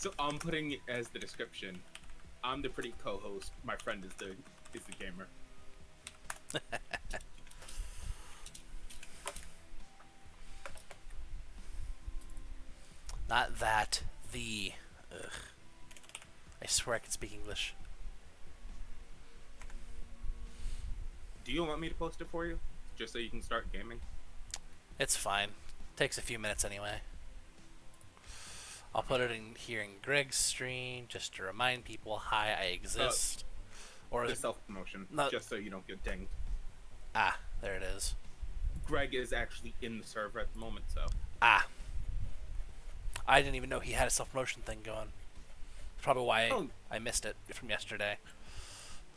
So I'm putting it as the description. I'm the pretty co-host. My friend is the gamer. Not that. The. Ugh. I swear I can speak English. Do you want me to post it for you, just so you can start gaming? It's fine. Takes a few minutes anyway. I'll put it in here in Greg's stream just to remind people, hi, I exist. Or The self promotion, no, just so you don't get dinged. there it is. Greg is actually in the server at the moment, so Ah, I didn't even know he had a self promotion thing going. That's probably why I missed it from yesterday.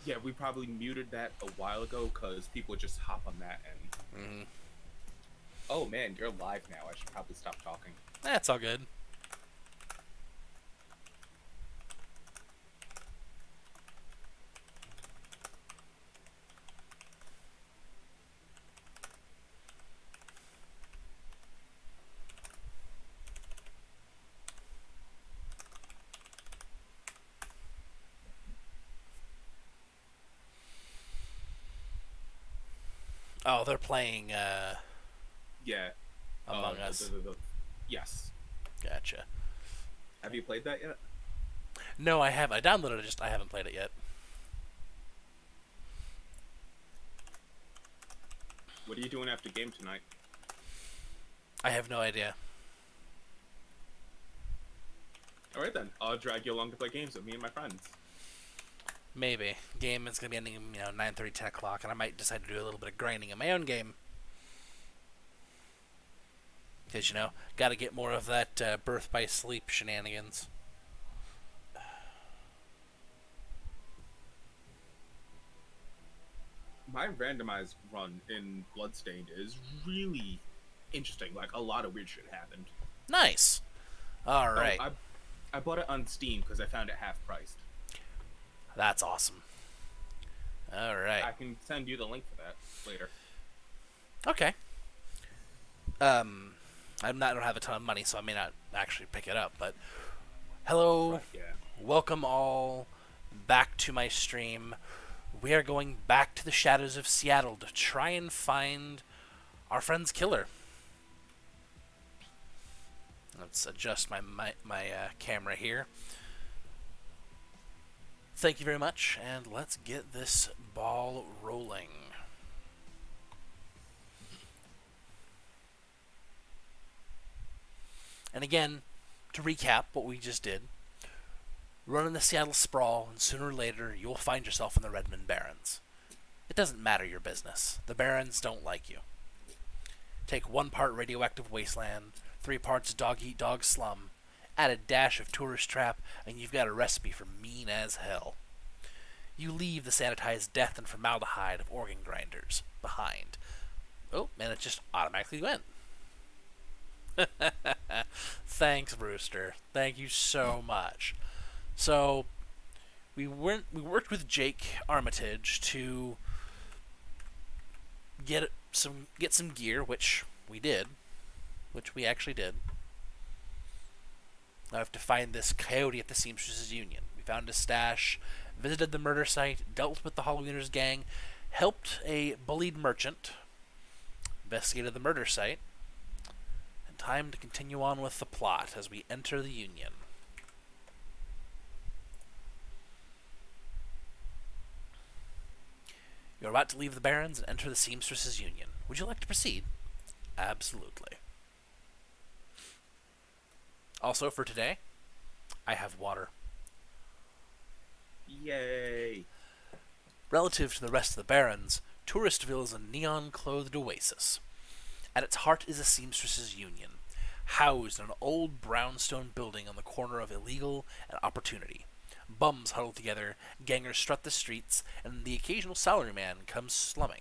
yeah, we probably muted that a while ago because people just hop on that and. Oh man, you're live now. I should probably stop talking. That's all good. Oh, they're playing Yeah. Among Us. Yes. Gotcha. Have you played that yet? No, I have. I downloaded it, just I haven't played it yet. What are you doing after game tonight? I have no idea. Alright then, I'll drag you along to play games with me and my friends. Maybe. Game is going to be ending, 9:30, 10 o'clock, and I might decide to do a little bit of grinding in my own game. Because, got to get more of that birth by sleep shenanigans. My randomized run in Bloodstained is really interesting. Like, a lot of weird shit happened. Nice. All right. I bought it on Steam because I found it half priced. That's awesome. All right. I can send you the link for that later. Okay. I don't have a ton of money, so I may not actually pick it up. But hello, Right, yeah. welcome all back to my stream. We are going back to the shadows of Seattle to try and find our friend's killer. Let's adjust my camera here. Thank you very much, and let's get this ball rolling. And again, to recap what we just did, run in the Seattle sprawl, and sooner or later you'll find yourself in the Redmond Barrens. It doesn't matter your business. The Barrens don't like you. Take 1 part radioactive wasteland, 3 parts dog-eat-dog slum, add a dash of tourist trap, and you've got a recipe for mean as hell. You leave the sanitized death and formaldehyde of organ grinders behind. Oh, and it just automatically went. Thanks, Brewster. Thank you so much. So, we worked with Jake Armitage to get some gear, which we actually did. I have to find this coyote at the Seamstresses Union. We found his stash, visited the murder site, dealt with the Halloweeners gang, helped a bullied merchant, investigated the murder site, and time to continue on with the plot as we enter the Union. You're about to leave the Barrens and enter the Seamstresses Union. Would you like to proceed? Absolutely. Also, for today, I have water. Yay! Relative to the rest of the Barrens, Touristville is a neon-clothed oasis. At its heart is a Seamstresses Union, housed in an old brownstone building on the corner of Illegal and Opportunity. Bums huddle together, gangers strut the streets, and the occasional salaryman comes slumming.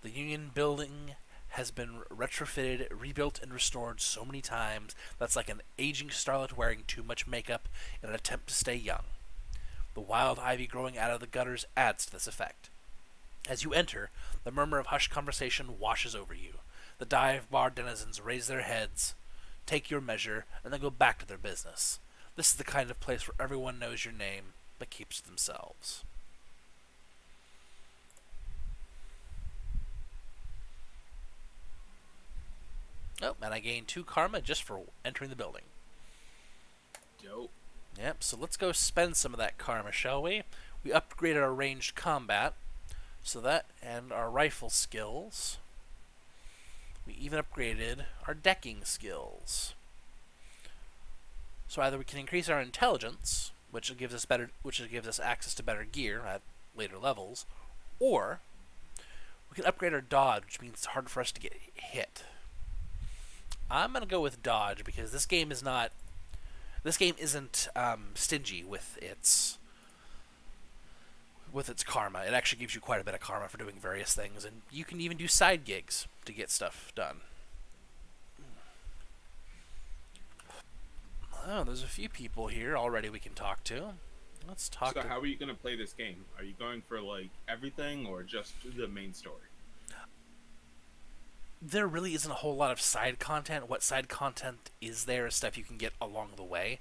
The Union building has been retrofitted, rebuilt, and restored so many times that's like an aging starlet wearing too much makeup in an attempt to stay young. The wild ivy growing out of the gutters adds to this effect. As you enter, the murmur of hushed conversation washes over you. The dive bar denizens raise their heads, take your measure, and then go back to their business. This is the kind of place where everyone knows your name, but keeps to themselves. Oh, and I gained 2 karma just for entering the building. Dope. Yep, so let's go spend some of that karma, shall we? We upgraded our ranged combat, so that, and our rifle skills. We even upgraded our decking skills. So either we can increase our intelligence, which gives us access to better gear at later levels, or we can upgrade our dodge, which means it's harder for us to get hit. I'm gonna go with dodge because this game isn't stingy with its karma. It actually gives you quite a bit of karma for doing various things, and you can even do side gigs to get stuff done. Oh, there's a few people here already we can talk to. Let's talk. So how are you going to play this game? Are you going for like everything or just the main story? There really isn't a whole lot of side content. What side content is there is stuff you can get along the way.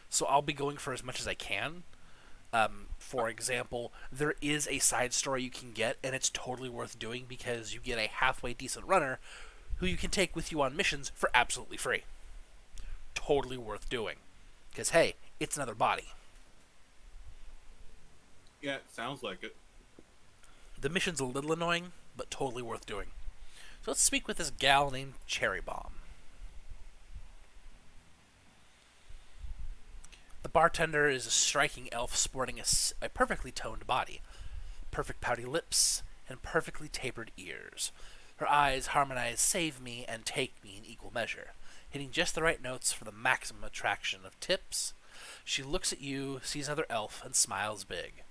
So I'll be going for as much as I can. For example, there is a side story you can get, and it's totally worth doing because you get a halfway decent runner who you can take with you on missions for absolutely free. Totally worth doing. Because, hey, it's another body. Yeah, it sounds like it. The mission's a little annoying, but totally worth doing. So let's speak with this gal named Cherry Bomb. The bartender is a striking elf sporting a perfectly toned body, perfect pouty lips, and perfectly tapered ears. Her eyes harmonize Save Me and Take Me in equal measure, hitting just the right notes for the maximum attraction of tips. She looks at you, sees another elf, and smiles big.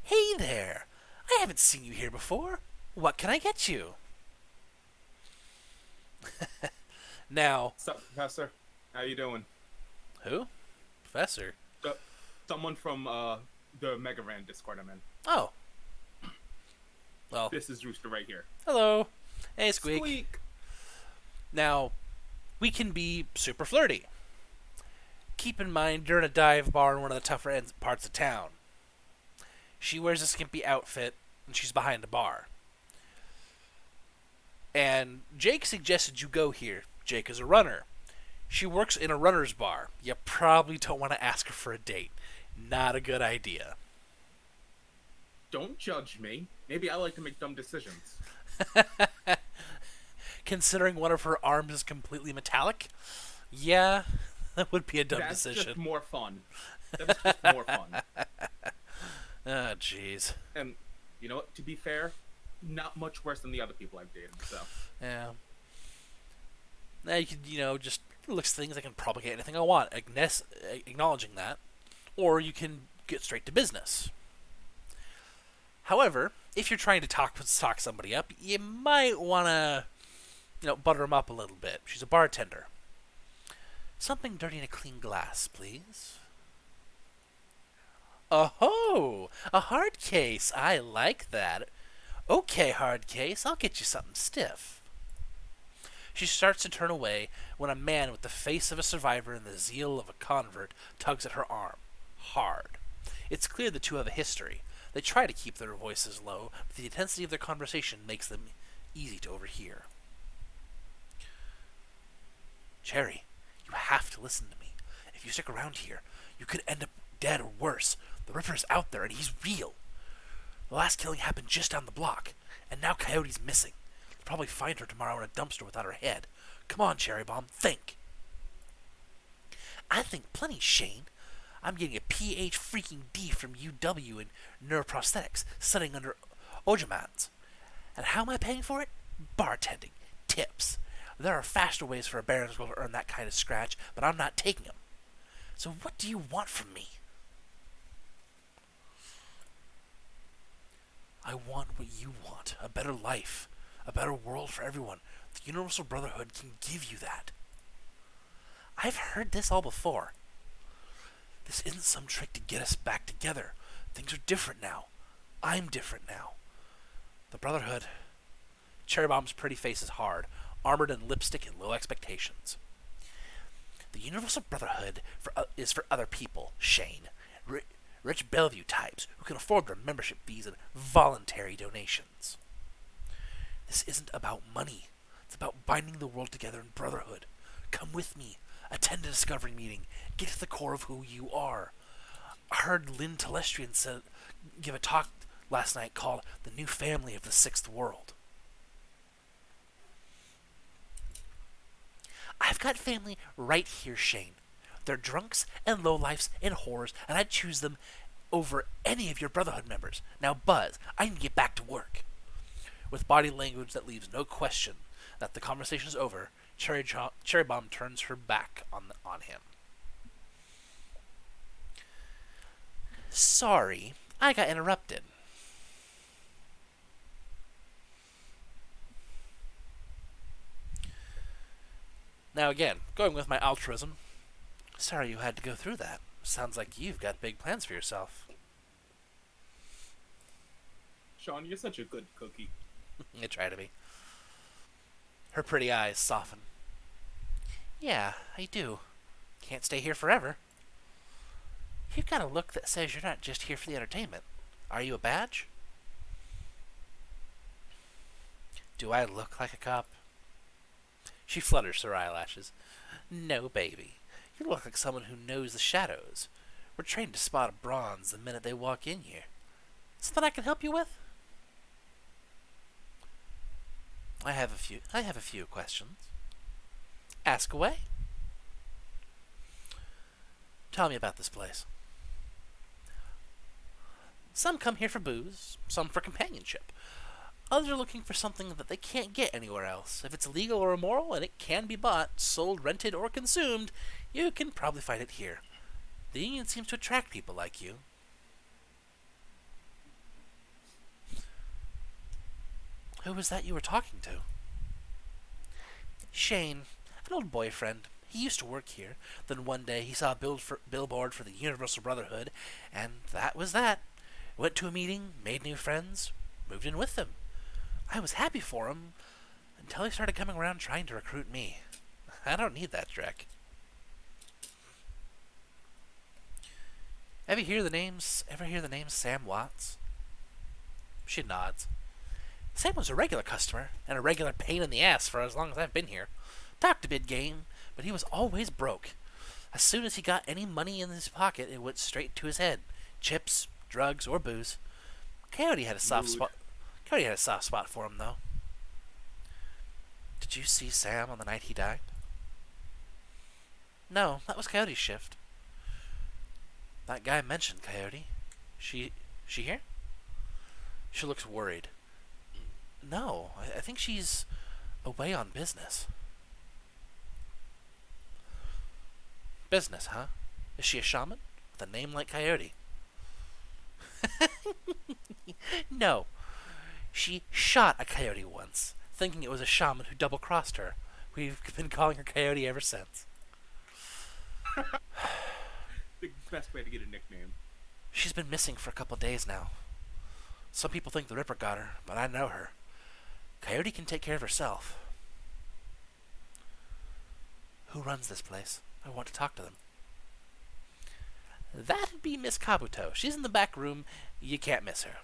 Hey there! I haven't seen you here before. What can I get you? Now... What's up, Professor? How you doing? Who? Professor? Someone from the Mega Ran Discord I'm in. Oh. Well... This is Rooster right here. Hello. Hey, Squeak. Squeak! Now, we can be super flirty. Keep in mind, you're in a dive bar in one of the tougher parts of town. She wears a skimpy outfit, and she's behind a bar. And Jake suggested you go here. Jake is a runner. She works in a runner's bar. You probably don't want to ask her for a date. Not a good idea. Don't judge me. Maybe I like to make dumb decisions. Considering one of her arms is completely metallic? Yeah, that would be a dumb decision. That's just more fun. That's just more fun. Ah, jeez. And, you know what? To be fair, not much worse than the other people I've dated, so. Yeah. Now you could, just looks things I can propagate anything I want, acknowledging that. Or you can get straight to business. However, if you're trying to talk somebody up, you might want to, butter them up a little bit. She's a bartender. Something dirty in a clean glass, please. Oh, a hard case. I like that. Okay, hard case, I'll get you something stiff. She starts to turn away when a man with the face of a survivor and the zeal of a convert tugs at her arm. Hard. It's clear the two have a history. They try to keep their voices low, but the intensity of their conversation makes them easy to overhear. Cherry, you have to listen to me. If you stick around here, you could end up dead or worse. The Ripper's out there, and he's real. The last killing happened just down the block, and now Coyote's missing. They'll probably find her tomorrow in a dumpster without her head. Come on, Cherry Bomb, think. I think plenty, Shane. I'm getting a PH freaking D from UW in neuroprosthetics, studying under Ojamans. And how am I paying for it? Bartending. Tips. There are faster ways for a Baron's girl to earn that kind of scratch, but I'm not taking them. So what do you want from me? I want what you want. A better life. A better world for everyone. The Universal Brotherhood can give you that. I've heard this all before. This isn't some trick to get us back together. Things are different now. I'm different now. The Brotherhood. Cherry Bomb's pretty face is hard, armored in lipstick and low expectations. The Universal Brotherhood is for other people, Shane. Rich Bellevue types who can afford their membership fees and voluntary donations. This isn't about money. It's about binding the world together in brotherhood. Come with me. Attend a discovery meeting. Get to the core of who you are. I heard Lynn Telestrian give a talk last night called The New Family of the Sixth World. I've got family right here, Shane. They're drunks and lowlifes and whores, and I'd choose them over any of your Brotherhood members. Now, Buzz, I need to get back to work. With body language that leaves no question that the conversation is over, Cherry Bomb turns her back on him. Sorry, I got interrupted. Now again, going with my altruism. Sorry you had to go through that. Sounds like you've got big plans for yourself. Sean, you're such a good cookie. I try to be. Her pretty eyes soften. Yeah, I do. Can't stay here forever. You've got a look that says you're not just here for the entertainment. Are you a badge? Do I look like a cop? She flutters her eyelashes. No, baby. You look like someone who knows the shadows. We're trained to spot a bronze the minute they walk in here. Something I can help you with? I have a few questions. Ask away. Tell me about this place. Some come here for booze, some for companionship. Others are looking for something that they can't get anywhere else. If it's legal or immoral, and it can be bought, sold, rented, or consumed, you can probably find it here. The Union seems to attract people like you. Who was that you were talking to? Shane, an old boyfriend. He used to work here. Then one day he saw a billboard for the Universal Brotherhood, and that was that. Went to a meeting, made new friends, moved in with them. I was happy for him until he started coming around trying to recruit me. I don't need that trick. Ever hear the name Sam Watts? She nods. Sam was a regular customer and a regular pain in the ass for as long as I've been here. Talked a big game, but he was always broke. As soon as he got any money in his pocket, it went straight to his head. Chips, drugs, or booze. Coyote had a soft spot for him, though. Did you see Sam on the night he died? No, that was Coyote's shift. That guy mentioned Coyote. She here? She looks worried. No, I think she's away on business. Business, huh? Is she a shaman? With a name like Coyote? No. She shot a coyote once, thinking it was a shaman who double-crossed her. We've been calling her Coyote ever since. The best way to get a nickname. She's been missing for a couple days now. Some people think the Ripper got her, but I know her. Coyote can take care of herself. Who runs this place? I want to talk to them. That'd be Miss Kabuto. She's in the back room. You can't miss her.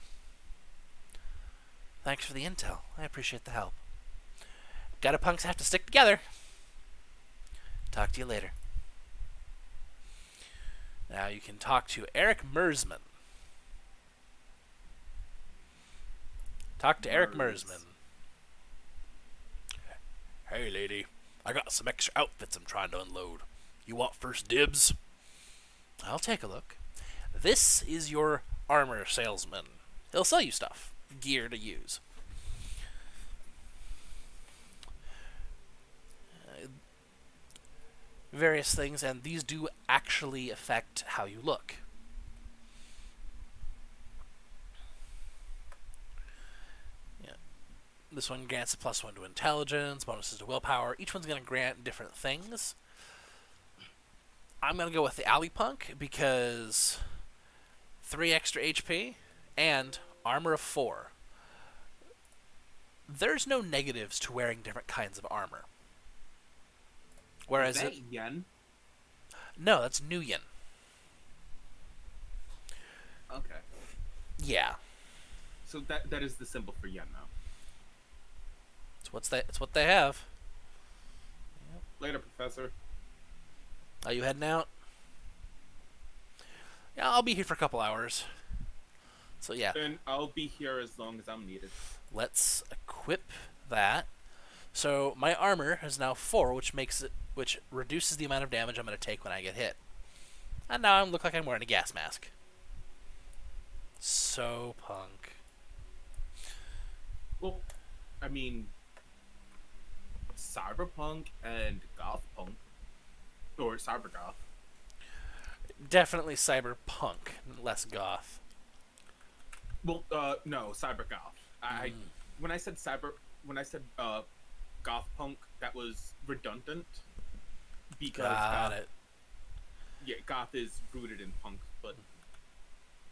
Thanks for the intel. I appreciate the help. Gotta punks have to stick together. Talk to you later. Now you can talk to Eric Mersman. Talk to Eric Mersman. Hey, lady. I got some extra outfits I'm trying to unload. You want first dibs? I'll take a look. This is your armor salesman. He'll sell you stuff. Gear to use. Various things, and these do actually affect how you look. Yeah. This one grants a +1 to intelligence, bonuses to willpower. Each one's going to grant different things. I'm going to go with the Alley Punk because 3 extra HP and armor of 4. There's no negatives to wearing different kinds of armor. Whereas is that yen? No, that's Nuyen. Okay. Yeah, So that is the symbol for yen now. it's what they have. Later, Professor. Are you heading out? Yeah, I'll be here for a couple hours. So yeah, And I'll be here as long as I'm needed. let's equip that. So my armor is now 4, which reduces the amount of damage I'm going to take when I get hit. And now I look like I'm wearing a gas mask. So punk. Well, I mean, cyberpunk and goth punk, or cybergoth. Definitely cyberpunk, less goth. Well, no, cybergoth. I when I said when I said goth punk, that was redundant because Got goth, it. yeah, goth is rooted in punk, but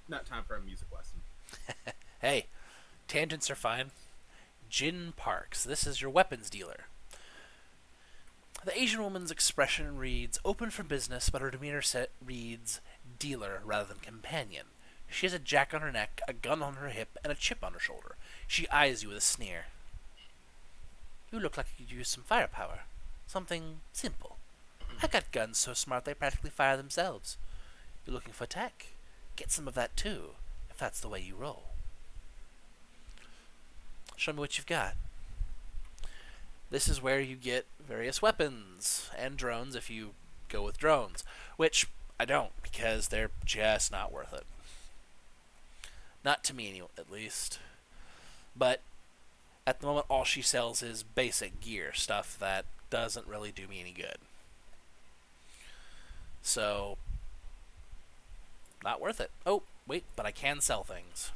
not time for a music lesson. Hey, tangents are fine. Jin Parks, this is your weapons dealer. The Asian woman's expression reads open for business, but her demeanor reads dealer rather than companion. She has a jack on her neck, a gun on her hip, and a chip on her shoulder. She eyes you with a sneer. You look like you could use some firepower. Something simple. I got guns so smart they practically fire themselves. You're looking for tech? Get some of that too, if that's the way you roll. Show me what you've got. This is where you get various weapons and drones if you go with drones, which I don't because they're just not worth it. Not to me, at least. But at the moment, all she sells is basic gear, stuff that doesn't really do me any good. So, not worth it. Oh, wait, but I can sell things.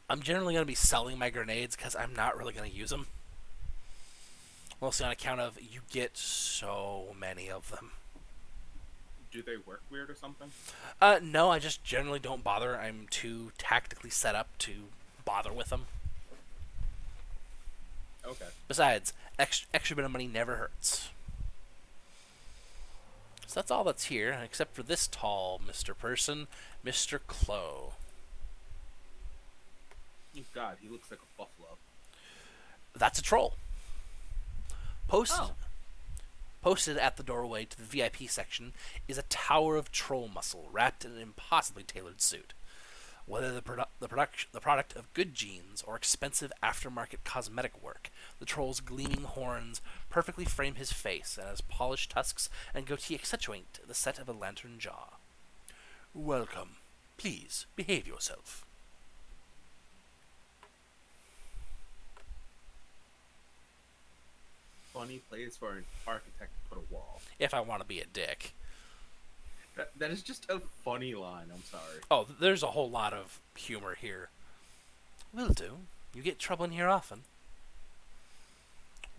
I'm generally going to be selling my grenades because I'm not really going to use them. Mostly on account of you get so many of them. Do they work weird or something? No, I just generally don't bother. I'm too tactically set up to bother with them. Okay. Besides, extra bit of money never hurts. So that's all that's here, except for this tall Mr. Person, Mr. Clo. God, he looks like a buffalo. That's a troll. Posted, Oh. posted at the doorway to the VIP section is a tower of troll muscle wrapped in an impossibly tailored suit. Whether the product of good genes or expensive aftermarket cosmetic work, the troll's gleaming horns perfectly frame his face, and his polished tusks and goatee accentuate the set of a lantern jaw. Welcome. Please, behave yourself. Funny place for an architect to put a wall. If I want to be a dick. That is just a funny line. I'm sorry. Oh, there's a whole lot of humor here. Will do. You get trouble in here often.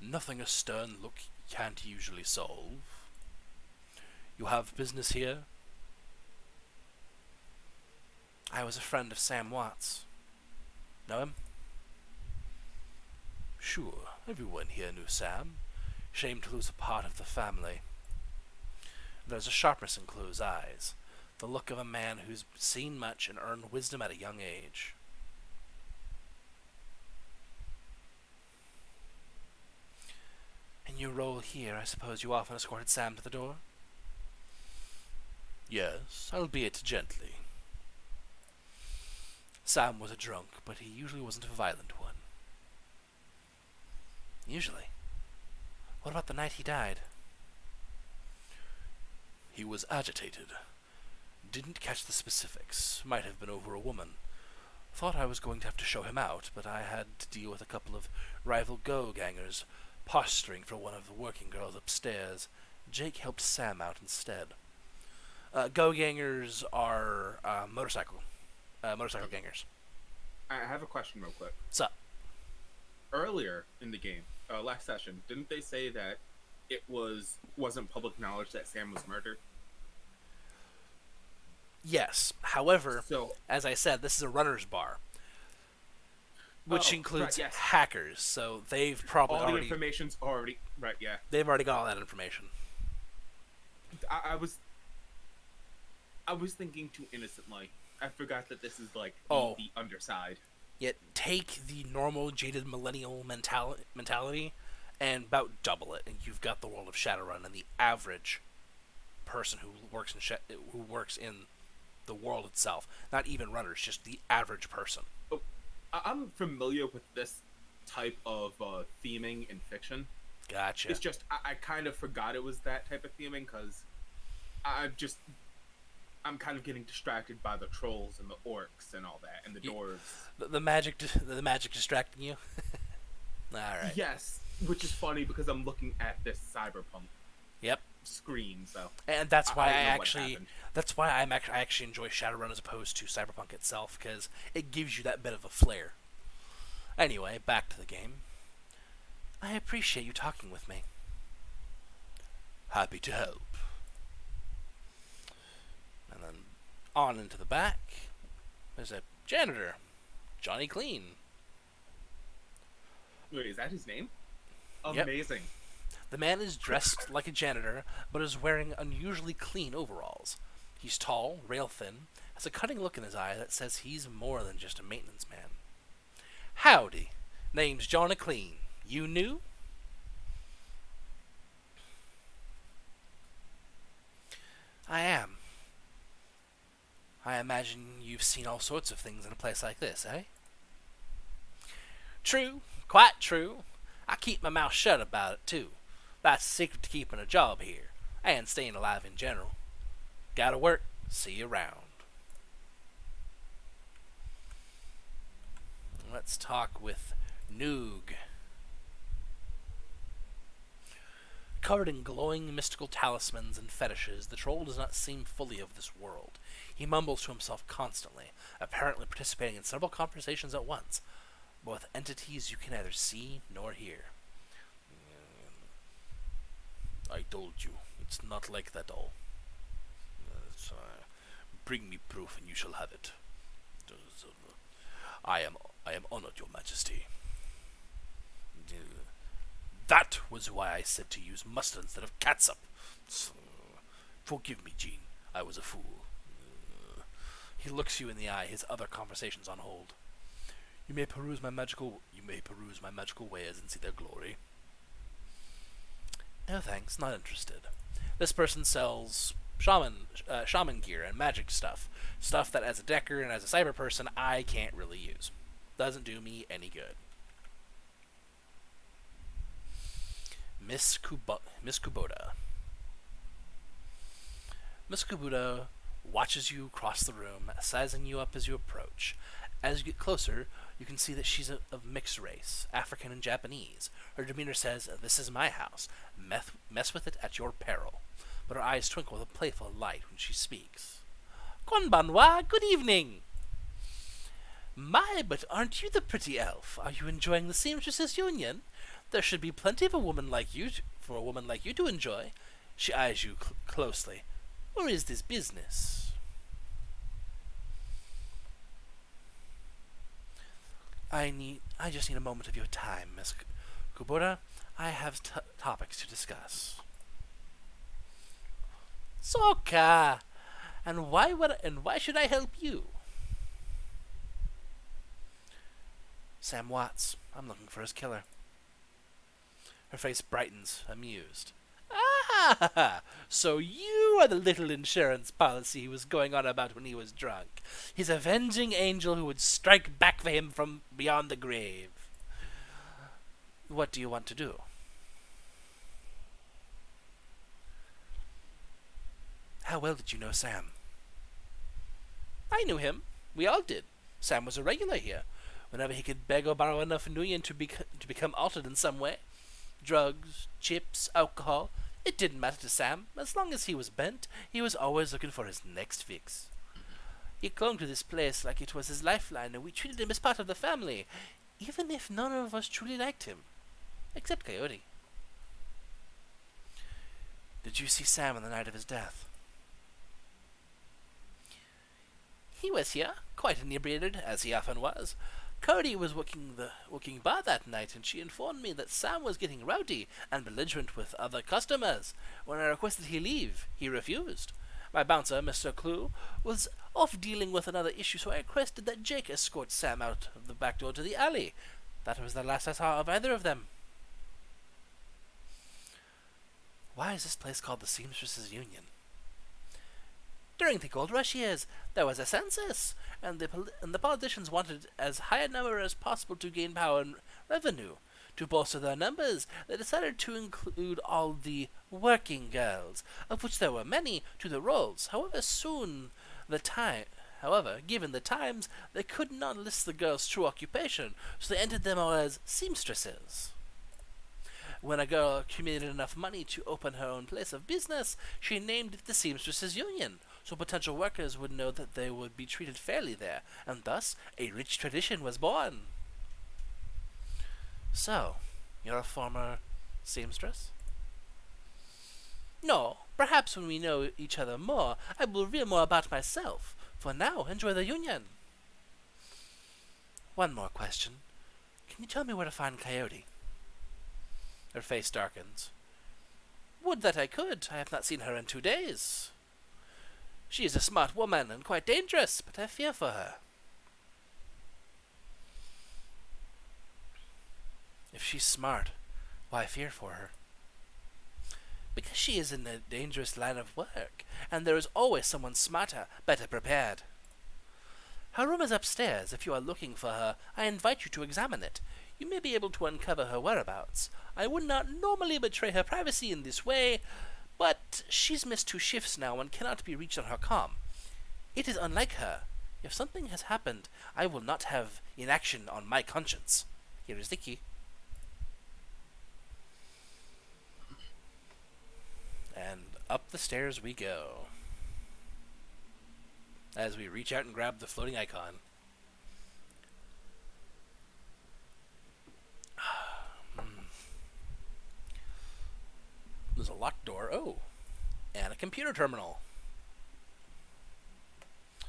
Nothing a stern look can't usually solve. You have business here? I was a friend of Sam Watts. Know him? Sure, everyone here knew Sam. Shame to lose a part of the family. There's a sharpness in Chloe's eyes, the look of a man who's seen much and earned wisdom at a young age. In your role here, I suppose you often escorted Sam to the door? Yes, albeit gently. Sam was a drunk, but he usually wasn't a violent one. Usually? What about the night he died? He was agitated. Didn't catch the specifics. Might have been over a woman. Thought I was going to have to show him out, but I had to deal with a couple of rival go-gangers posturing for one of the working girls upstairs. Jake helped Sam out instead. Go-gangers are motorcycle gangers. I have a question real quick. What's up? Earlier in the game, last session, didn't they say that it wasn't public knowledge that Sam was murdered? Yes. However, So as I said, this is a runner's bar. which Oh, right, includes yes. hackers. So they've probably All the already information's already right. Yeah, got all that information. I was thinking too innocently. I forgot that this is like Oh, the underside. yet take the normal jaded millennial mentality and about double it, and you've got the world of Shadowrun and the average person who works in the world itself. Not even runners, just the average person. Oh, I'm familiar with this type of theming in fiction. Gotcha. It's just I kind of forgot it was that type of theming because I'm just I'm kind of getting distracted by the trolls and the orcs and all that and the You, dwarves. the magic distracting you. All right. Yes, which is funny because I'm looking at this cyberpunk Yep. screen, so And that's why I actually enjoy Shadowrun as opposed to Cyberpunk itself, because it gives you that bit of a flair. Anyway, back to the game. I appreciate you talking with me. Happy to help. And then on into the back, there's a janitor, Johnny Clean. wait, is that his name? Yep. Amazing. The man is dressed like a janitor, but is wearing unusually clean overalls. He's tall, rail thin, has a cutting look in his eye that says he's more than just a maintenance man. Howdy. Name's Johnny Clean. You new? I am. I imagine you've seen all sorts of things in a place like this, eh? True, quite true. I keep my mouth shut about it, too. That's the secret to keeping a job here, and staying alive in general. Gotta work. See you around. Let's talk with Noog. Covered in glowing mystical talismans and fetishes, the troll does not seem fully of this world. He mumbles to himself constantly, apparently participating in several conversations at once, but with entities you can neither see nor hear. I told you, it's not like that all. Bring me proof and you shall have it. I am honored, your majesty. That was why I said to use mustard instead of catsup. Forgive me, Jean. I was a fool. He looks you in the eye, his other conversations on hold. You may peruse my magical wares and see their glory. No thanks, not interested. This person sells shaman gear and magic stuff. Stuff that as a decker and as a cyber person I can't really use. Doesn't do me any good. Miss Kubota. Miss Kubota watches you across the room, sizing you up as you approach. As you get closer, you can see that she's of mixed race, African and Japanese. Her demeanor says, "This is my house. Mess with it at your peril." But her eyes twinkle with a playful light when she speaks. Konbanwa, good evening. My, but aren't you the pretty elf? Are you enjoying the Seamstresses' Union? There should be plenty of a woman like you to enjoy. She eyes you closely. Or is this business? I just need a moment of your time, Miss Kubota. I have topics to discuss. Soka, and why should I help you? Sam Watts. I'm looking for his killer. Her face brightens, amused. Ah, so you are the little insurance policy he was going on about when he was drunk. He's a avenging angel who would strike back for him from beyond the grave. What do you want to do? How well did you know Sam? I knew him. We all did. Sam was a regular here. Whenever he could beg or borrow enough Nuyen to become altered in some way. Drugs, chips, alcohol. It didn't matter to Sam. As long as he was bent, he was always looking for his next fix. He clung to this place like it was his lifeline, and we treated him as part of the family, even if none of us truly liked him. Except Coyote. Did you see Sam on the night of his death? He was here, quite inebriated, as he often was. Cody was working bar that night, and she informed me that Sam was getting rowdy and belligerent with other customers. When I requested he leave, he refused. My bouncer, Mr. Clue, was off dealing with another issue, so I requested that Jake escort Sam out of the back door to the alley. That was the last I saw of either of them. Why is this place called the Seamstresses Union? During the gold rush years, there was a census, and the politicians wanted as high a number as possible to gain power and revenue. To bolster their numbers, they decided to include all the working girls, of which there were many, to the rolls. Given the times, they could not list the girls' true occupation, so they entered them all as seamstresses. When a girl accumulated enough money to open her own place of business, she named it the Seamstresses Union, so potential workers would know that they would be treated fairly there, and thus a rich tradition was born. So, you're a former seamstress? No, perhaps when we know each other more, I will reveal more about myself. For now, enjoy the union. One more question. Can you tell me where to find Coyote? Her face darkens. Would that I could. I have not seen her in 2 days. She is a smart woman and quite dangerous, but I fear for her. If she's smart, why fear for her? Because she is in a dangerous line of work, and there is always someone smarter, better prepared. Her room is upstairs. If you are looking for her, I invite you to examine it. You may be able to uncover her whereabouts. I would not normally betray her privacy in this way, but she's missed 2 shifts now and cannot be reached on her comm. It is unlike her. If something has happened, I will not have inaction on my conscience. Here is the key. And up the stairs we go, as we reach out and grab the floating icon. There's a locked door. Oh, and a computer terminal.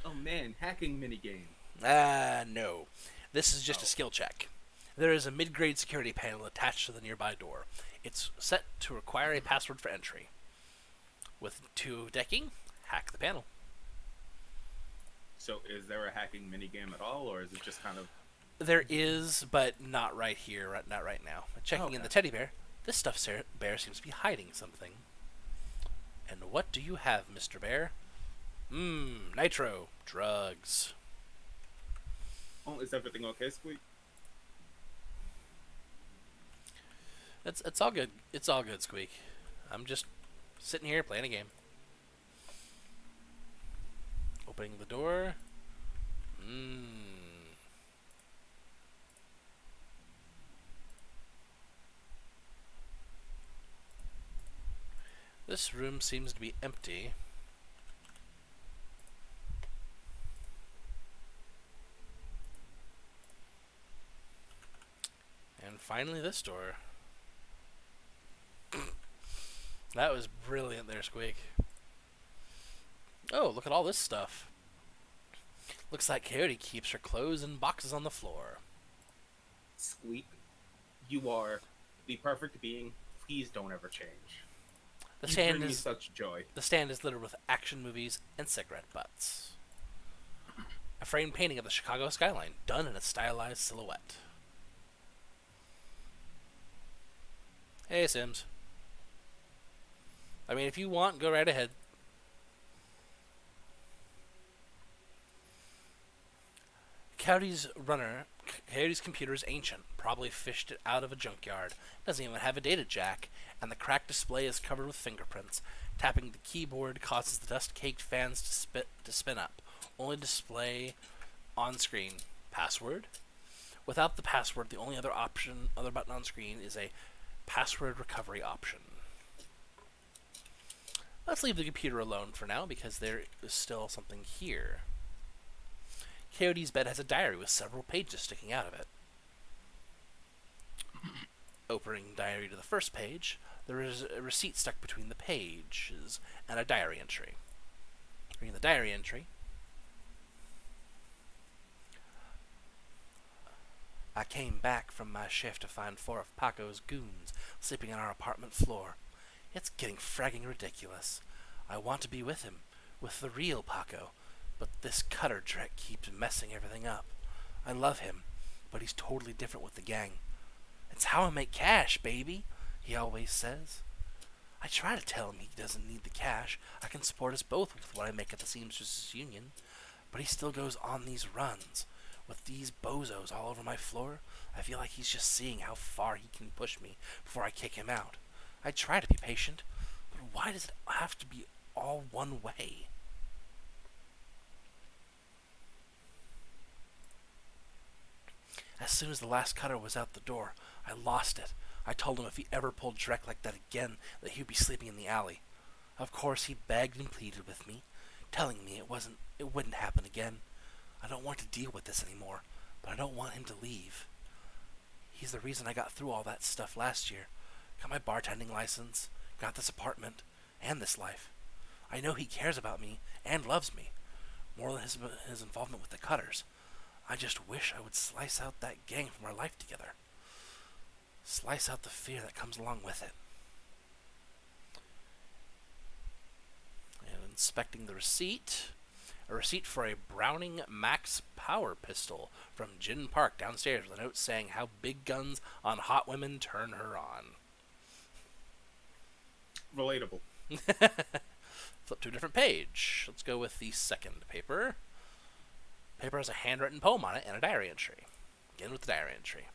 Oh man, hacking minigame. No. This is just a skill check. There is a mid-grade security panel attached to the nearby door. It's set to require a password for entry. With 2 decking, hack the panel. So is there a hacking minigame at all, or is it just kind of... There is, but not right here, not right now. Checking in the teddy bear, this stuffed bear seems to be hiding something. And what do you have, Mr. Bear? Nitro. Drugs. Oh, is everything okay, Squeak? It's all good. It's all good, Squeak. I'm just sitting here playing a game. Opening the door. This room seems to be empty. And finally this door. That was brilliant there, Squeak. Oh, look at all this stuff. Looks like Coyote keeps her clothes in boxes on the floor. Squeak, you are the perfect being. Please don't ever change. The You stand bring me is such joy. the stand is littered with action movies and cigarette butts. A framed painting of the Chicago skyline, done in a stylized silhouette. Hey, Sims. I mean, if you want, go right ahead. Coyote's computer is ancient, probably fished it out of a junkyard. Doesn't even have a data jack, and the cracked display is covered with fingerprints. Tapping the keyboard causes the dust-caked fans to spin up. Only display on screen. Password? Without the password, the only other button on screen is a password recovery option. Let's leave the computer alone for now, because there is still something here. Coyote's bed has a diary with several pages sticking out of it. Opening diary to the first page, there is a receipt stuck between the pages and a diary entry. Reading the diary entry. I came back from my shift to find 4 of Paco's goons sleeping on our apartment floor. It's getting fragging ridiculous. I want to be with him, with the real Paco, but this cutter trick keeps messing everything up. I love him, but he's totally different with the gang. It's how I make cash, baby, he always says. I try to tell him he doesn't need the cash. I can support us both with what I make at the Seamsters Union. But he still goes on these runs. With these bozos all over my floor, I feel like he's just seeing how far he can push me before I kick him out. I try to be patient, but why does it have to be all one way? As soon as the last cutter was out the door, I lost it. I told him if he ever pulled Drek like that again, that he'd be sleeping in the alley. Of course, he begged and pleaded with me, telling me it wouldn't happen again. I don't want to deal with this anymore, but I don't want him to leave. He's the reason I got through all that stuff last year. Got my bartending license, got this apartment, and this life. I know he cares about me and loves me, more than his involvement with the Cutters. I just wish I would slice out that gang from our life together. Slice out the fear that comes along with it. And inspecting the receipt. A receipt for a Browning Max Power Pistol from Gin Park downstairs with a note saying how big guns on hot women turn her on. Relatable. Flip to a different page. Let's go with the second paper. Paper has a handwritten poem on it and a diary entry. Begin with the diary entry.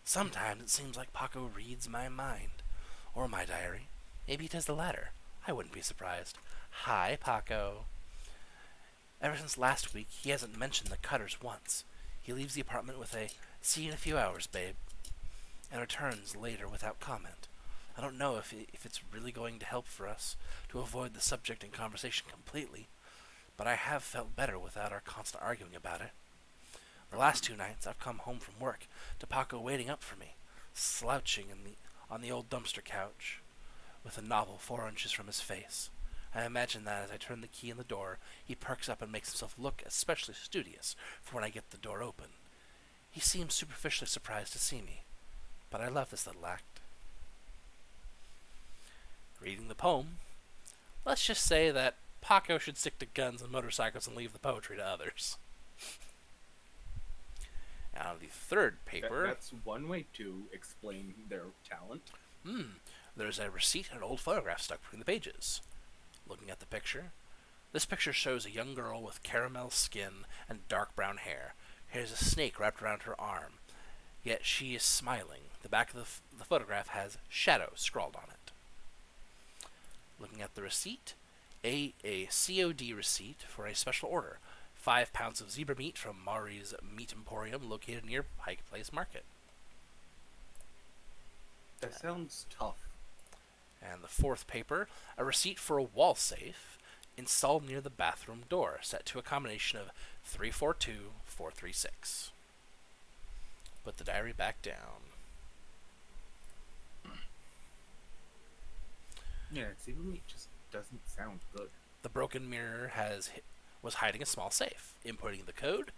Sometimes it seems like Paco reads my mind. Or my diary. Maybe he does the latter. I wouldn't be surprised. Hi, Paco. Ever since last week, he hasn't mentioned the Cutters once. He leaves the apartment with a, "See you in a few hours, babe," and returns later without comment. I don't know if it's really going to help for us to avoid the subject in conversation completely, but I have felt better without our constant arguing about it. The last 2 nights, I've come home from work to Paco waiting up for me, slouching on the old dumpster couch, with a novel 4 inches from his face. I imagine that as I turn the key in the door, he perks up and makes himself look especially studious for when I get the door open. He seems superficially surprised to see me, but I love this little act. Reading the poem, let's just say that Paco should stick to guns and motorcycles and leave the poetry to others. Now, the third paper. That's one way to explain their talent. There's a receipt and an old photograph stuck between the pages. Looking at the picture, this picture shows a young girl with caramel skin and dark brown hair. Here's a snake wrapped around her arm, yet she is smiling. The back of the photograph has "Shadow" scrawled on it. Looking at the receipt, a COD receipt for a special order. 5 pounds of zebra meat from Mari's Meat Emporium located near Pike Place Market. That sounds tough. And the fourth paper, a receipt for a wall safe installed near the bathroom door, set to a combination of 342436. Put the diary back down. Yeah, zebra meat just doesn't sound good. The broken mirror was hiding a small safe. Inputting the code,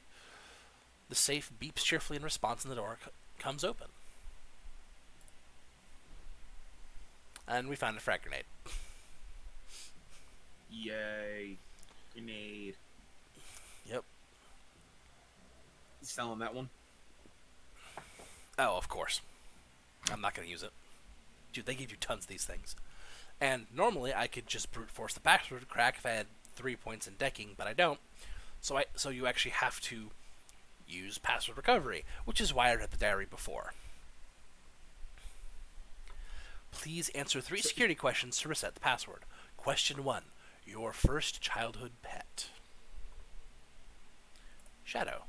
the safe beeps cheerfully in response, and the door comes open. And we found a frag grenade. Yay. Grenade. Yep. You selling that one? Oh, of course. I'm not going to use it. Dude, they give you tons of these things. And normally I could just brute force the password crack if I had 3 points in decking, but I don't. So you actually have to use password recovery, which is why I read the diary before. Please answer 3 security questions to reset the password. Question 1. Your first childhood pet. Shadow.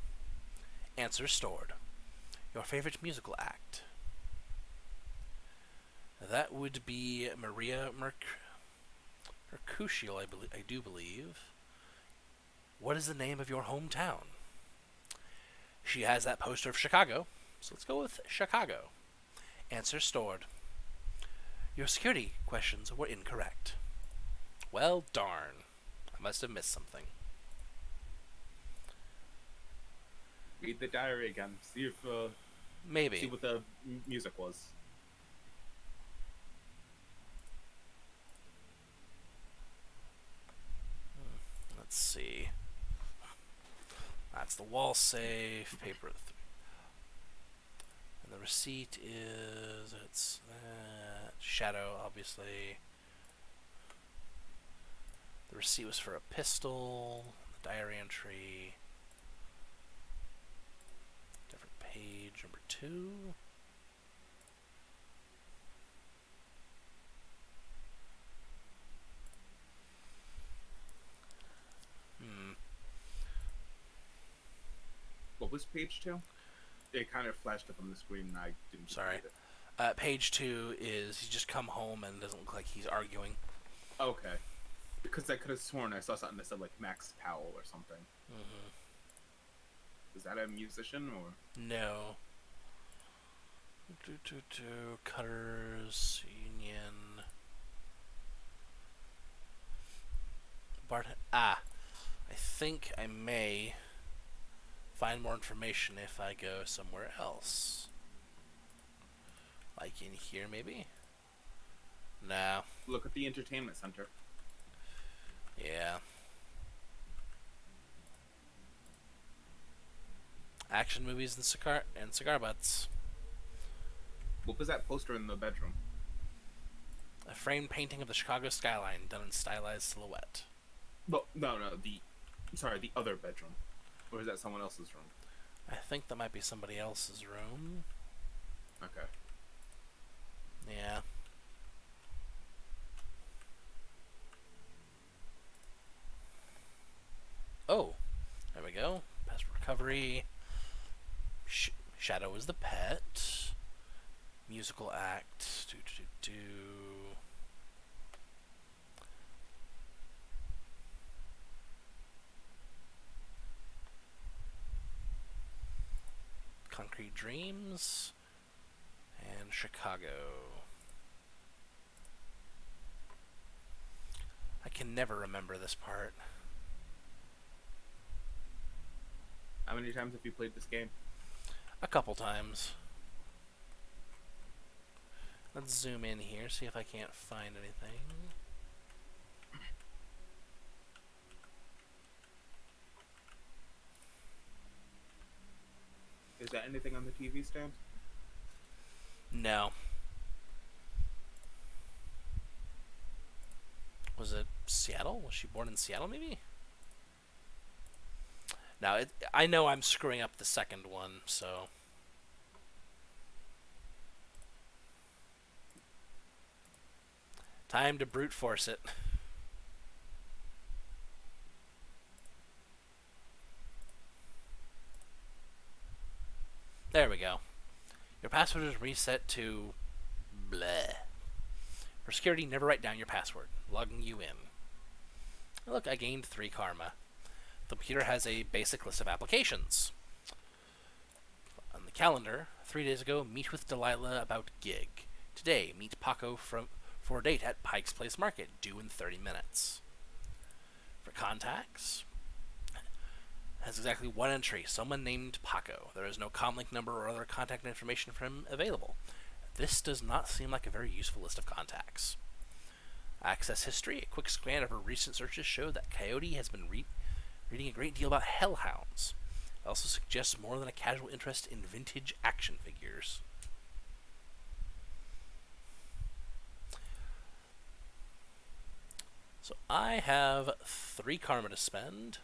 Answer stored. Your favorite musical act. That would be Maria Mercutio, I do believe. What is the name of your hometown? She has that poster of Chicago, so let's go with Chicago. Answer stored. Your security questions were incorrect. Well, darn. I must have missed something. Read the diary again. See if See Maybe. what the music was. Let's see. That's the wall safe. Paper. And the receipt is. It's that. Shadow, obviously. The receipt was for a pistol. The diary entry. Different page. Number 2. Hmm. What was page 2? It kind of flashed up on the screen and I didn't Sorry. read it. Page 2 is he's just come home and doesn't look like he's arguing. Okay. Because I could have sworn I saw something that said like Max Powell or something. Mm-hmm. Is that a musician or? No. Cutters Union. Bart. I think I may find more information if I go somewhere else. Like in here, maybe? No. Look at the entertainment center. Yeah. Action movies and cigar butts. What was that poster in the bedroom? A framed painting of the Chicago skyline done in stylized silhouette. Well, no, the other bedroom, or is that someone else's room? I think that might be somebody else's room. Okay. Yeah. Oh, there we go. Password recovery. Shadow is the pet. Musical act. Do. Concrete Dreams. And Chicago. I can never remember this part. How many times have you played this game? A couple times. Let's zoom in here, see if I can't find anything. Is that anything on the TV stand? No. Was it Seattle? Was she born in Seattle, maybe? Now, I know I'm screwing up the second one, so... Time to brute force it. There we go. Your password is reset to... bleh. For security, never write down your password. Logging you in. Look, I gained 3 karma. The computer has a basic list of applications. On the calendar, 3 days ago, meet with Delilah about gig. Today, meet Paco for a date at Pike's Place Market, due in 30 minutes. For contacts, has exactly 1 entry, someone named Paco. There is no comlink number or other contact information for him available. This does not seem like a very useful list of contacts. Access history, a quick scan of her recent searches show that Coyote has been reading a great deal about hellhounds. It also suggests more than a casual interest in vintage action figures. So I have 3 karma to spend.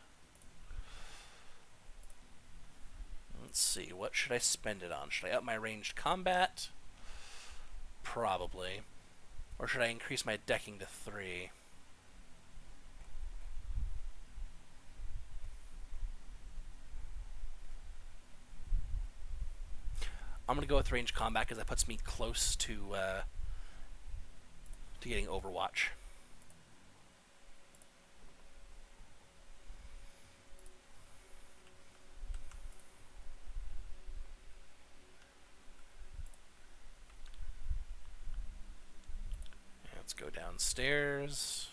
Let's see, what should I spend it on? Should I up my ranged combat? Probably. Or should I increase my decking to 3? I'm going to go with ranged combat because that puts me close to getting Overwatch. Let's go downstairs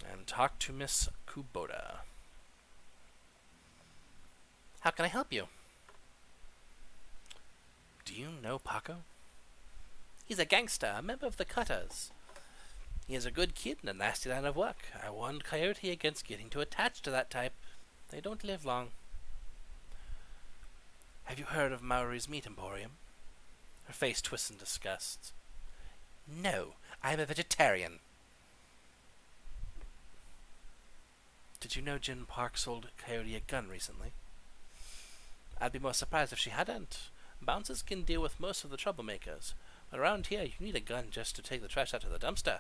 and talk to Miss Kubota. How can I help you? Do you know Paco? He's a gangster, a member of the Cutters. He is a good kid and a nasty line of work. I warned Coyote against getting too attached to that type. They don't live long. Have you heard of Maori's Meat Emporium? Her face twists in disgust. No, I am a vegetarian. Did you know Jen Park sold Coyote a gun recently? I'd be more surprised if she hadn't. Bouncers can deal with most of the troublemakers, but around here you need a gun just to take the trash out of the dumpster.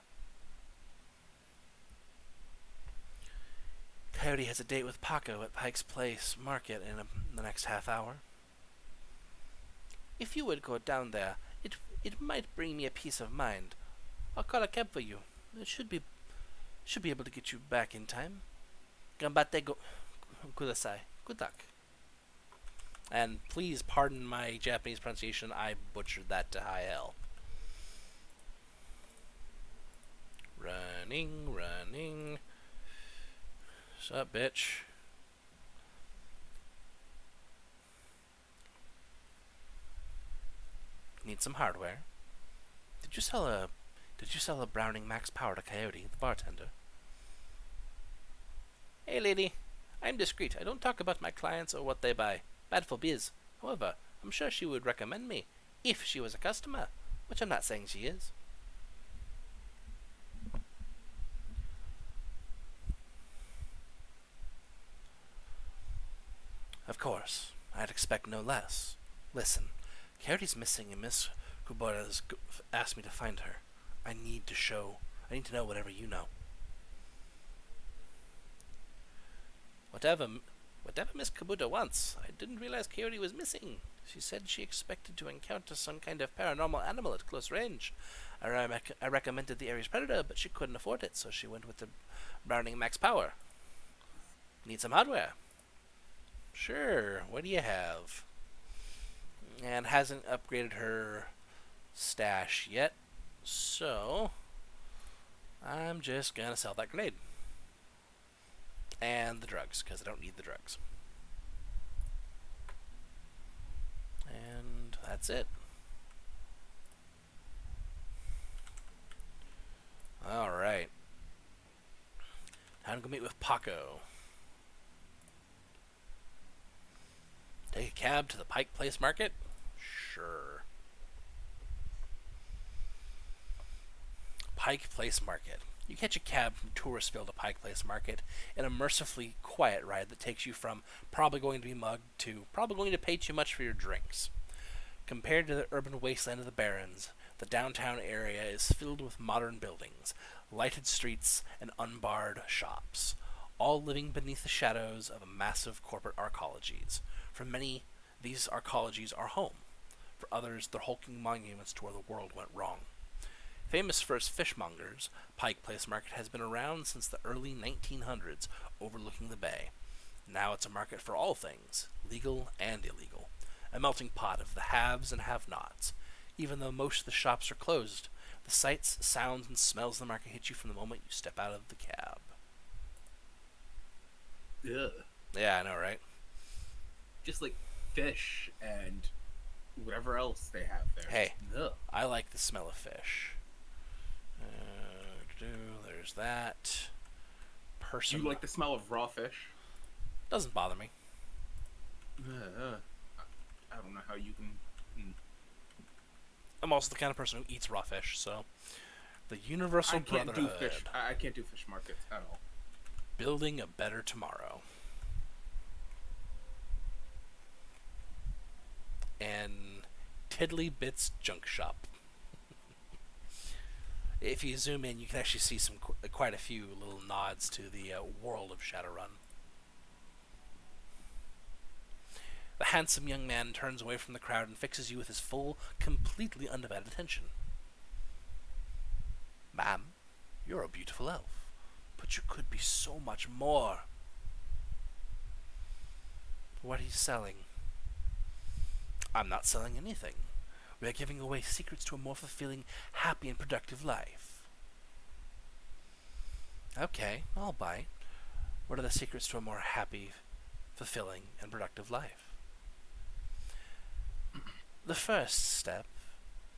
Coyote has a date with Paco at Pike's Place Market in the next half hour. If you would go down there, it might bring me a peace of mind. I'll call a cab for you. It should be able to get you back in time. Gambate go kudasai. Good luck. And please pardon my Japanese pronunciation. I butchered that to high hell. Running, running. Sup, bitch? Need some hardware? Did you sell a Browning Max Power to Coyote, the bartender? Hey, lady. I'm discreet. I don't talk about my clients or what they buy. Bad for biz. However, I'm sure she would recommend me if she was a customer, which I'm not saying she is. Of course, I'd expect no less. Listen, Coyote's missing and Miss Kubara's asked me to find her. I need to know whatever you know. Whatever Miss Kabuta wants. I didn't realize Coyote was missing. She said she expected to encounter some kind of paranormal animal at close range. I recommended the Ares Predator, but she couldn't afford it, so she went with the Browning Max Power. Need some hardware? Sure, what do you have? And hasn't upgraded her stash yet, so I'm just gonna sell that grenade. And the drugs, because I don't need the drugs. And that's it. Alright. Time to go meet with Paco. Take a cab to the Pike Place Market? Sure. Pike Place Market. You catch a cab from Touristville to Pike Place Market in a mercifully quiet ride that takes you from probably going to be mugged to probably going to pay too much for your drinks. Compared to the urban wasteland of the Barrens, the downtown area is filled with modern buildings, lighted streets, and unbarred shops, all living beneath the shadows of massive corporate arcologies. For many, these arcologies are home. For others, they're hulking monuments to where the world went wrong. Famous for its fishmongers, Pike Place Market has been around since the early 1900s, overlooking the bay. Now it's a market for all things, legal and illegal, a melting pot of the haves and have-nots. Even though most of the shops are closed, the sights, sounds, and smells of the market hit you from the moment you step out of the cab. Ugh. Yeah, I know, right? Just like fish and whatever else they have there. Hey, Ugh. I like the smell of fish. There's that. Person. You like the smell of raw fish? Doesn't bother me. I don't know how you can. I'm also the kind of person who eats raw fish, so the universal brotherhood. I can't do fish markets at all. Building a better tomorrow. And Tiddly Bits Junk Shop. If you zoom in, you can actually see quite a few little nods to the world of Shadowrun. The handsome young man turns away from the crowd and fixes you with his full, completely undivided attention. Ma'am, you're a beautiful elf, but you could be so much more. What are you selling? I'm not selling anything. We are giving away secrets to a more fulfilling, happy, and productive life. Okay, I'll buy. What are the secrets to a more happy, fulfilling, and productive life. The first step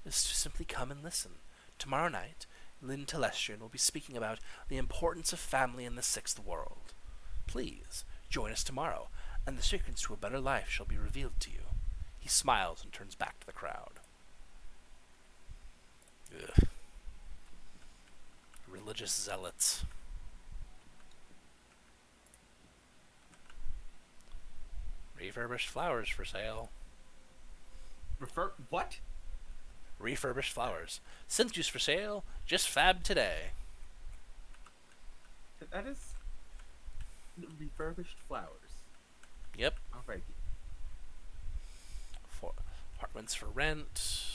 is to simply come and listen. Tomorrow night, Lynn Telestrian will be speaking about the importance of family in the sixth world. Please, join us tomorrow, and the secrets to a better life shall be revealed to you. He smiles and turns back to the crowd. Ugh. Religious zealots. Refurbished flowers for sale. What? Refurbished flowers. Scent juice for sale. Just fab today. That is refurbished flowers. Yep. Alrighty. For apartments for rent.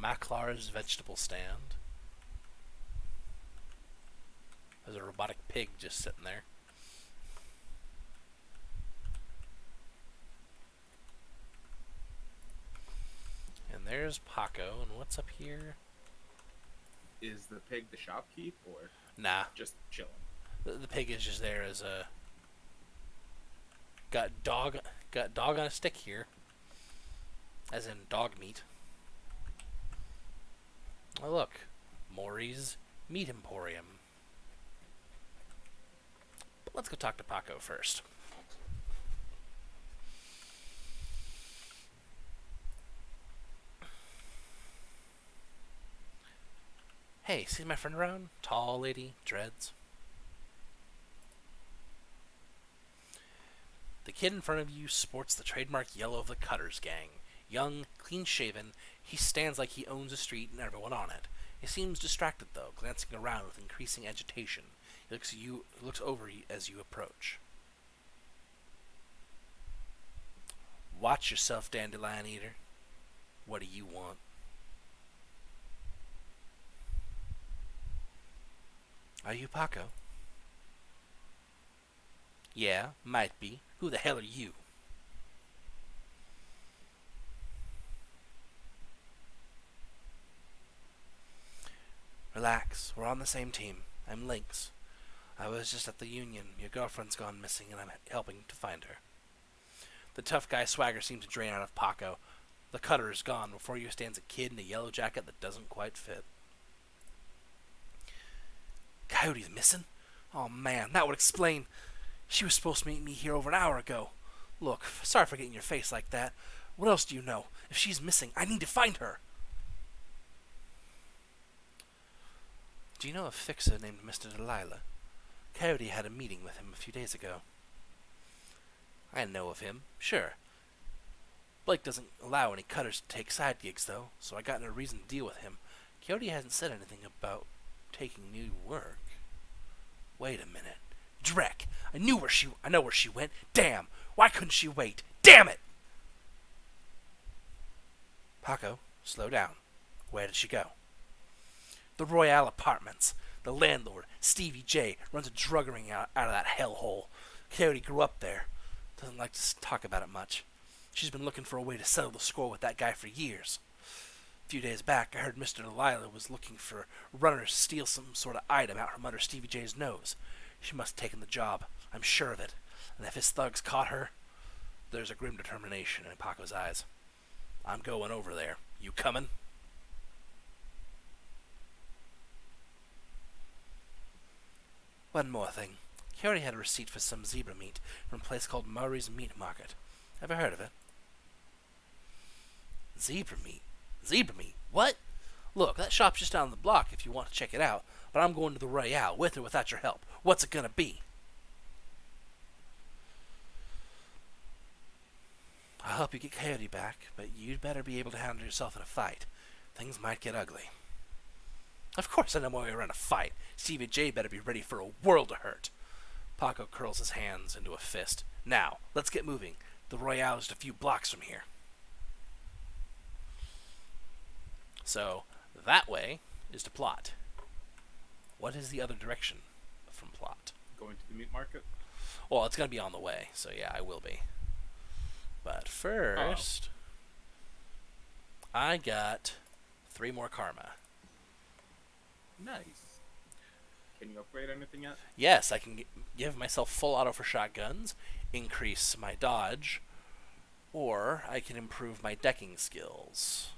Maklar's vegetable stand. There's a robotic pig just sitting there. And there's Paco. And what's up here? Is the pig the shopkeep or Nah. just chilling? The pig is just there as a... Got dog on a stick here. As in dog meat. Oh look. Maury's Meat Emporium. But let's go talk to Paco first. Hey, see my friend around? Tall lady, dreads. The kid in front of you sports the trademark yellow of the Cutters gang. Young, clean-shaven, he stands like he owns a street and everyone on it. He seems distracted, though, glancing around with increasing agitation. He looks over as you approach. Watch yourself, Dandelion Eater. What do you want? Are you Paco? Yeah, might be. Who the hell are you? Relax, we're on the same team. I'm Lynx. I was just at the Union. Your girlfriend's gone missing and I'm helping to find her. The tough guy swagger seems to drain out of Paco. The cutter is gone. Before you stands a kid in a yellow jacket that doesn't quite fit. Coyote's missing? Oh man, that would explain. She was supposed to meet me here over an hour ago. Look, sorry for getting your face like that. What else do you know? If she's missing, I need to find her. Do you know a fixer named Mr. Delilah? Coyote had a meeting with him a few days ago. I know of him, sure. Blake doesn't allow any cutters to take side gigs, though, so I got in a reason to deal with him. Coyote hasn't said anything about taking new work. Wait a minute. Drek! I know where she went. Damn! Why couldn't she wait? Damn it! Paco, slow down. Where did she go? The Royale Apartments. The landlord, Stevie J, runs a drug ring out of that hellhole. Coyote grew up there. Doesn't like to talk about it much. She's been looking for a way to settle the score with that guy for years. A few days back, I heard Mr. Delilah was looking for runners to steal some sort of item out from under Stevie J's nose. She must have taken the job. I'm sure of it. And if his thugs caught her, there's a grim determination in Paco's eyes. I'm going over there. You coming? One more thing. Coyote had a receipt for some zebra meat from a place called Murray's Meat Market. Ever heard of it? Zebra meat? Zebra meat? What? Look, that shop's just down the block if you want to check it out, but I'm going to the Royale, with or without your help. What's it gonna be? I'll help you get Coyote back, but you'd better be able to handle yourself in a fight. Things might get ugly. Of course I know my way around a fight. Stevie J better be ready for a world of hurt. Paco curls his hands into a fist. Now, let's get moving. The Royale is just a few blocks from here. So, that way is to plot. What is the other direction from plot? Going to the meat market? Well, it's going to be on the way, so yeah, I will be. But first, I got 3 more karma. Nice. Can you upgrade anything yet? Yes, I can give myself full auto for shotguns, increase my dodge, or I can improve my decking skills.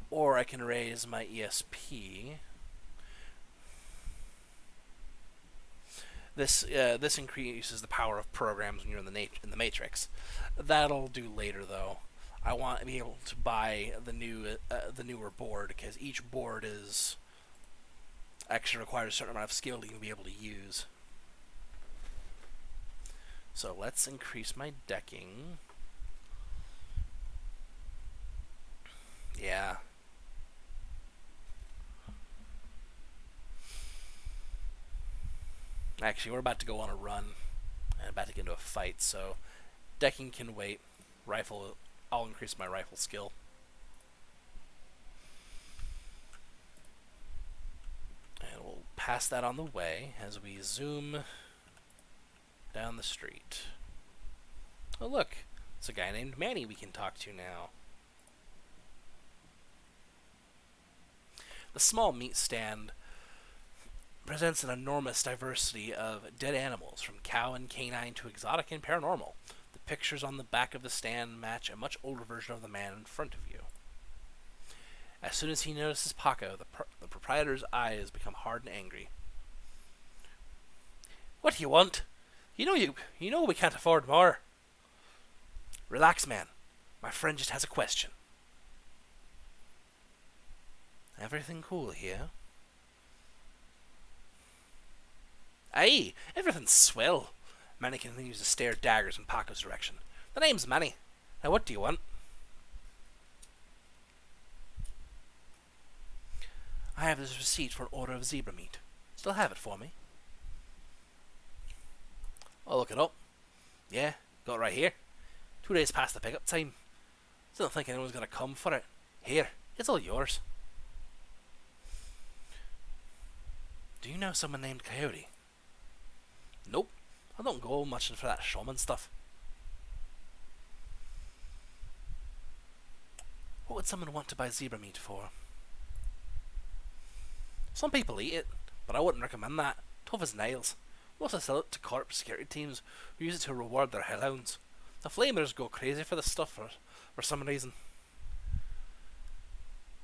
Or I can raise my ESP. This increases the power of programs when you're in the Matrix. That'll do later though. I want to be able to buy the newer board because each board is actually requires a certain amount of skill to be able to use. So let's increase my decking. Yeah. Actually, we're about to go on a run and about to get into a fight, so decking can wait. Rifle, I'll increase my rifle skill. And we'll pass that on the way as we zoom down the street. Oh look, it's a guy named Manny we can talk to now. The small meat stand presents an enormous diversity of dead animals, from cow and canine to exotic and paranormal. The pictures on the back of the stand match a much older version of the man in front of you. As soon as he notices Paco, the proprietor's eyes become hard and angry. What do you want? You know we can't afford more. Relax, man. My friend just has a question. Everything cool here? Aye, everything's swell. Manny continues to stare daggers in Paco's direction. The name's Manny. Now what do you want? I have this receipt for an order of zebra meat. Still have it for me? I'll look it up. Yeah, got it right here. 2 days past the pickup time. Still don't think anyone's gonna come for it. Here, it's all yours. Do you know someone named Coyote? Nope, I don't go much for that shaman stuff. What would someone want to buy zebra meat for? Some people eat it, but I wouldn't recommend that. Tough as nails. We also sell it to corporate security teams who use it to reward their hellhounds. The flamers go crazy for this stuff for some reason.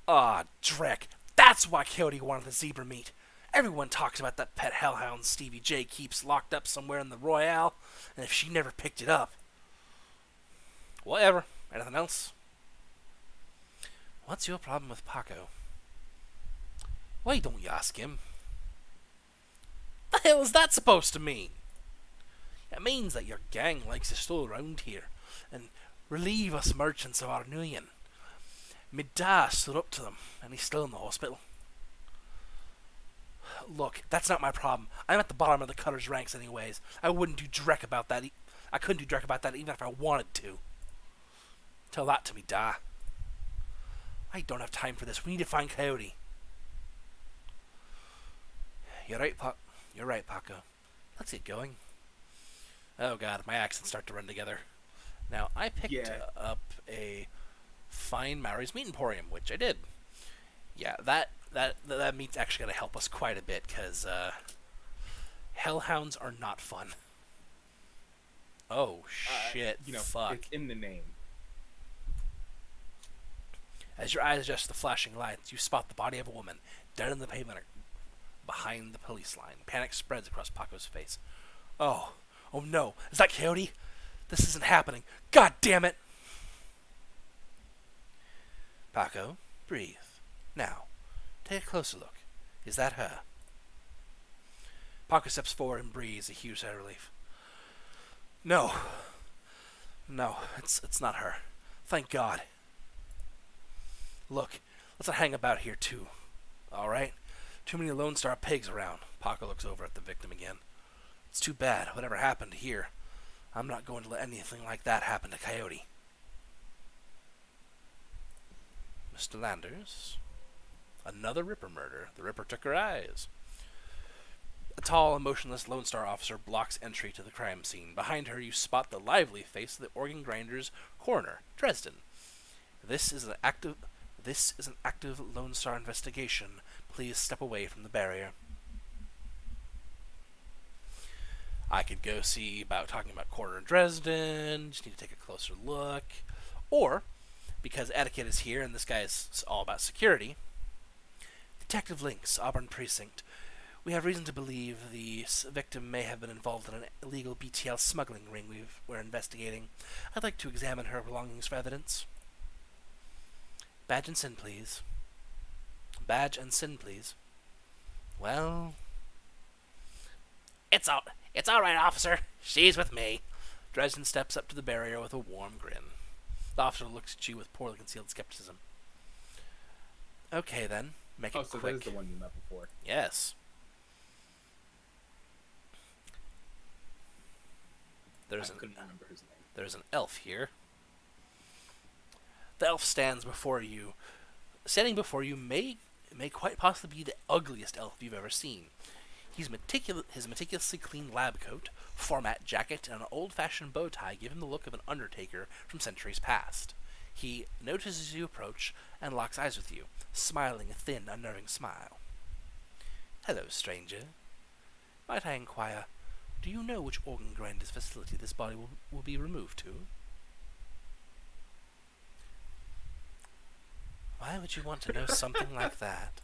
Ah, Drek. That's why Coyote wanted the zebra meat. Everyone talks about that pet hellhound Stevie J keeps locked up somewhere in the Royale, and if she never picked it up. Whatever. Anything else? What's your problem with Paco? Why don't you ask him? The hell is that supposed to mean? It means that your gang likes to stroll around here and relieve us merchants of our union. My dad stood up to them, and he's still in the hospital. Look, that's not my problem. I'm at the bottom of the cutter's ranks anyways. I wouldn't do dreck about that. I couldn't do dreck about that even if I wanted to. Tell that to me, Da. I don't have time for this. We need to find Coyote. You're right, Paco. Let's get going. Oh god, my accents start to run together. Now, I picked up a fine Maori's Meat Emporium, which I did. Yeah, that meat's actually going to help us quite a bit, because hellhounds are not fun. Oh, shit, fuck. It's in the name. As your eyes adjust to the flashing lights, you spot the body of a woman, dead in the pavement behind the police line. Panic spreads across Paco's face. Oh no, is that Coyote? This isn't happening. God damn it! Paco, breathe. Now, take a closer look. Is that her? Paco steps forward and breathes a huge sigh of relief. No, it's not her. Thank God. Look, let's not hang about here too. Alright? Too many Lone Star pigs around. Paco looks over at the victim again. It's too bad, whatever happened here. I'm not going to let anything like that happen to Coyote. Mr. Landers? Another Ripper murder. The Ripper took her eyes. A tall, emotionless Lone Star officer blocks entry to the crime scene. Behind her, you spot the lively face of the organ grinder's coroner, Dresden. This is an active Lone Star investigation. please step away from the barrier? I could go see about talking about Corner Dresden, just need to take a closer look. Or, because etiquette is here and this guy is all about security, Detective Links, Auburn Precinct. We have reason to believe the victim may have been involved in an illegal BTL smuggling ring we're investigating. I'd like to examine her belongings for evidence. Badge and SIN, please. Badge and SIN, please. Well, it's all right, officer. She's with me. Dresden steps up to the barrier with a warm grin. The officer looks at you with poorly concealed skepticism. Okay, then. Make it so quick. that is the one you met before. Yes. I couldn't remember his name. There's an elf here. The elf stands before you. Standing before you may quite possibly be the ugliest elf you've ever seen. His meticulously clean lab coat, format jacket, and an old-fashioned bow tie give him the look of an undertaker from centuries past. He notices you approach and locks eyes with you, smiling a thin, unnerving smile. Hello, stranger. Might I inquire, do you know which organ grinder's facility this body will be removed to? Why would you want to know something like that?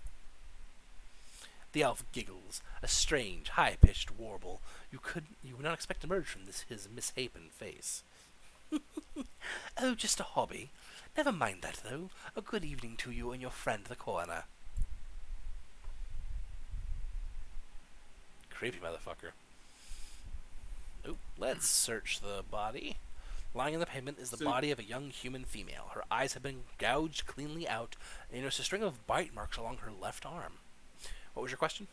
The elf giggles, a strange, high-pitched warble you would not expect to emerge from his misshapen face. Oh, just a hobby. Never mind that, though. A good evening to you and your friend the coroner. Creepy motherfucker. Oh, let's search the body. Lying on the pavement is the body of a young human female. Her eyes have been gouged cleanly out, and you notice a string of bite marks along her left arm. What was your question?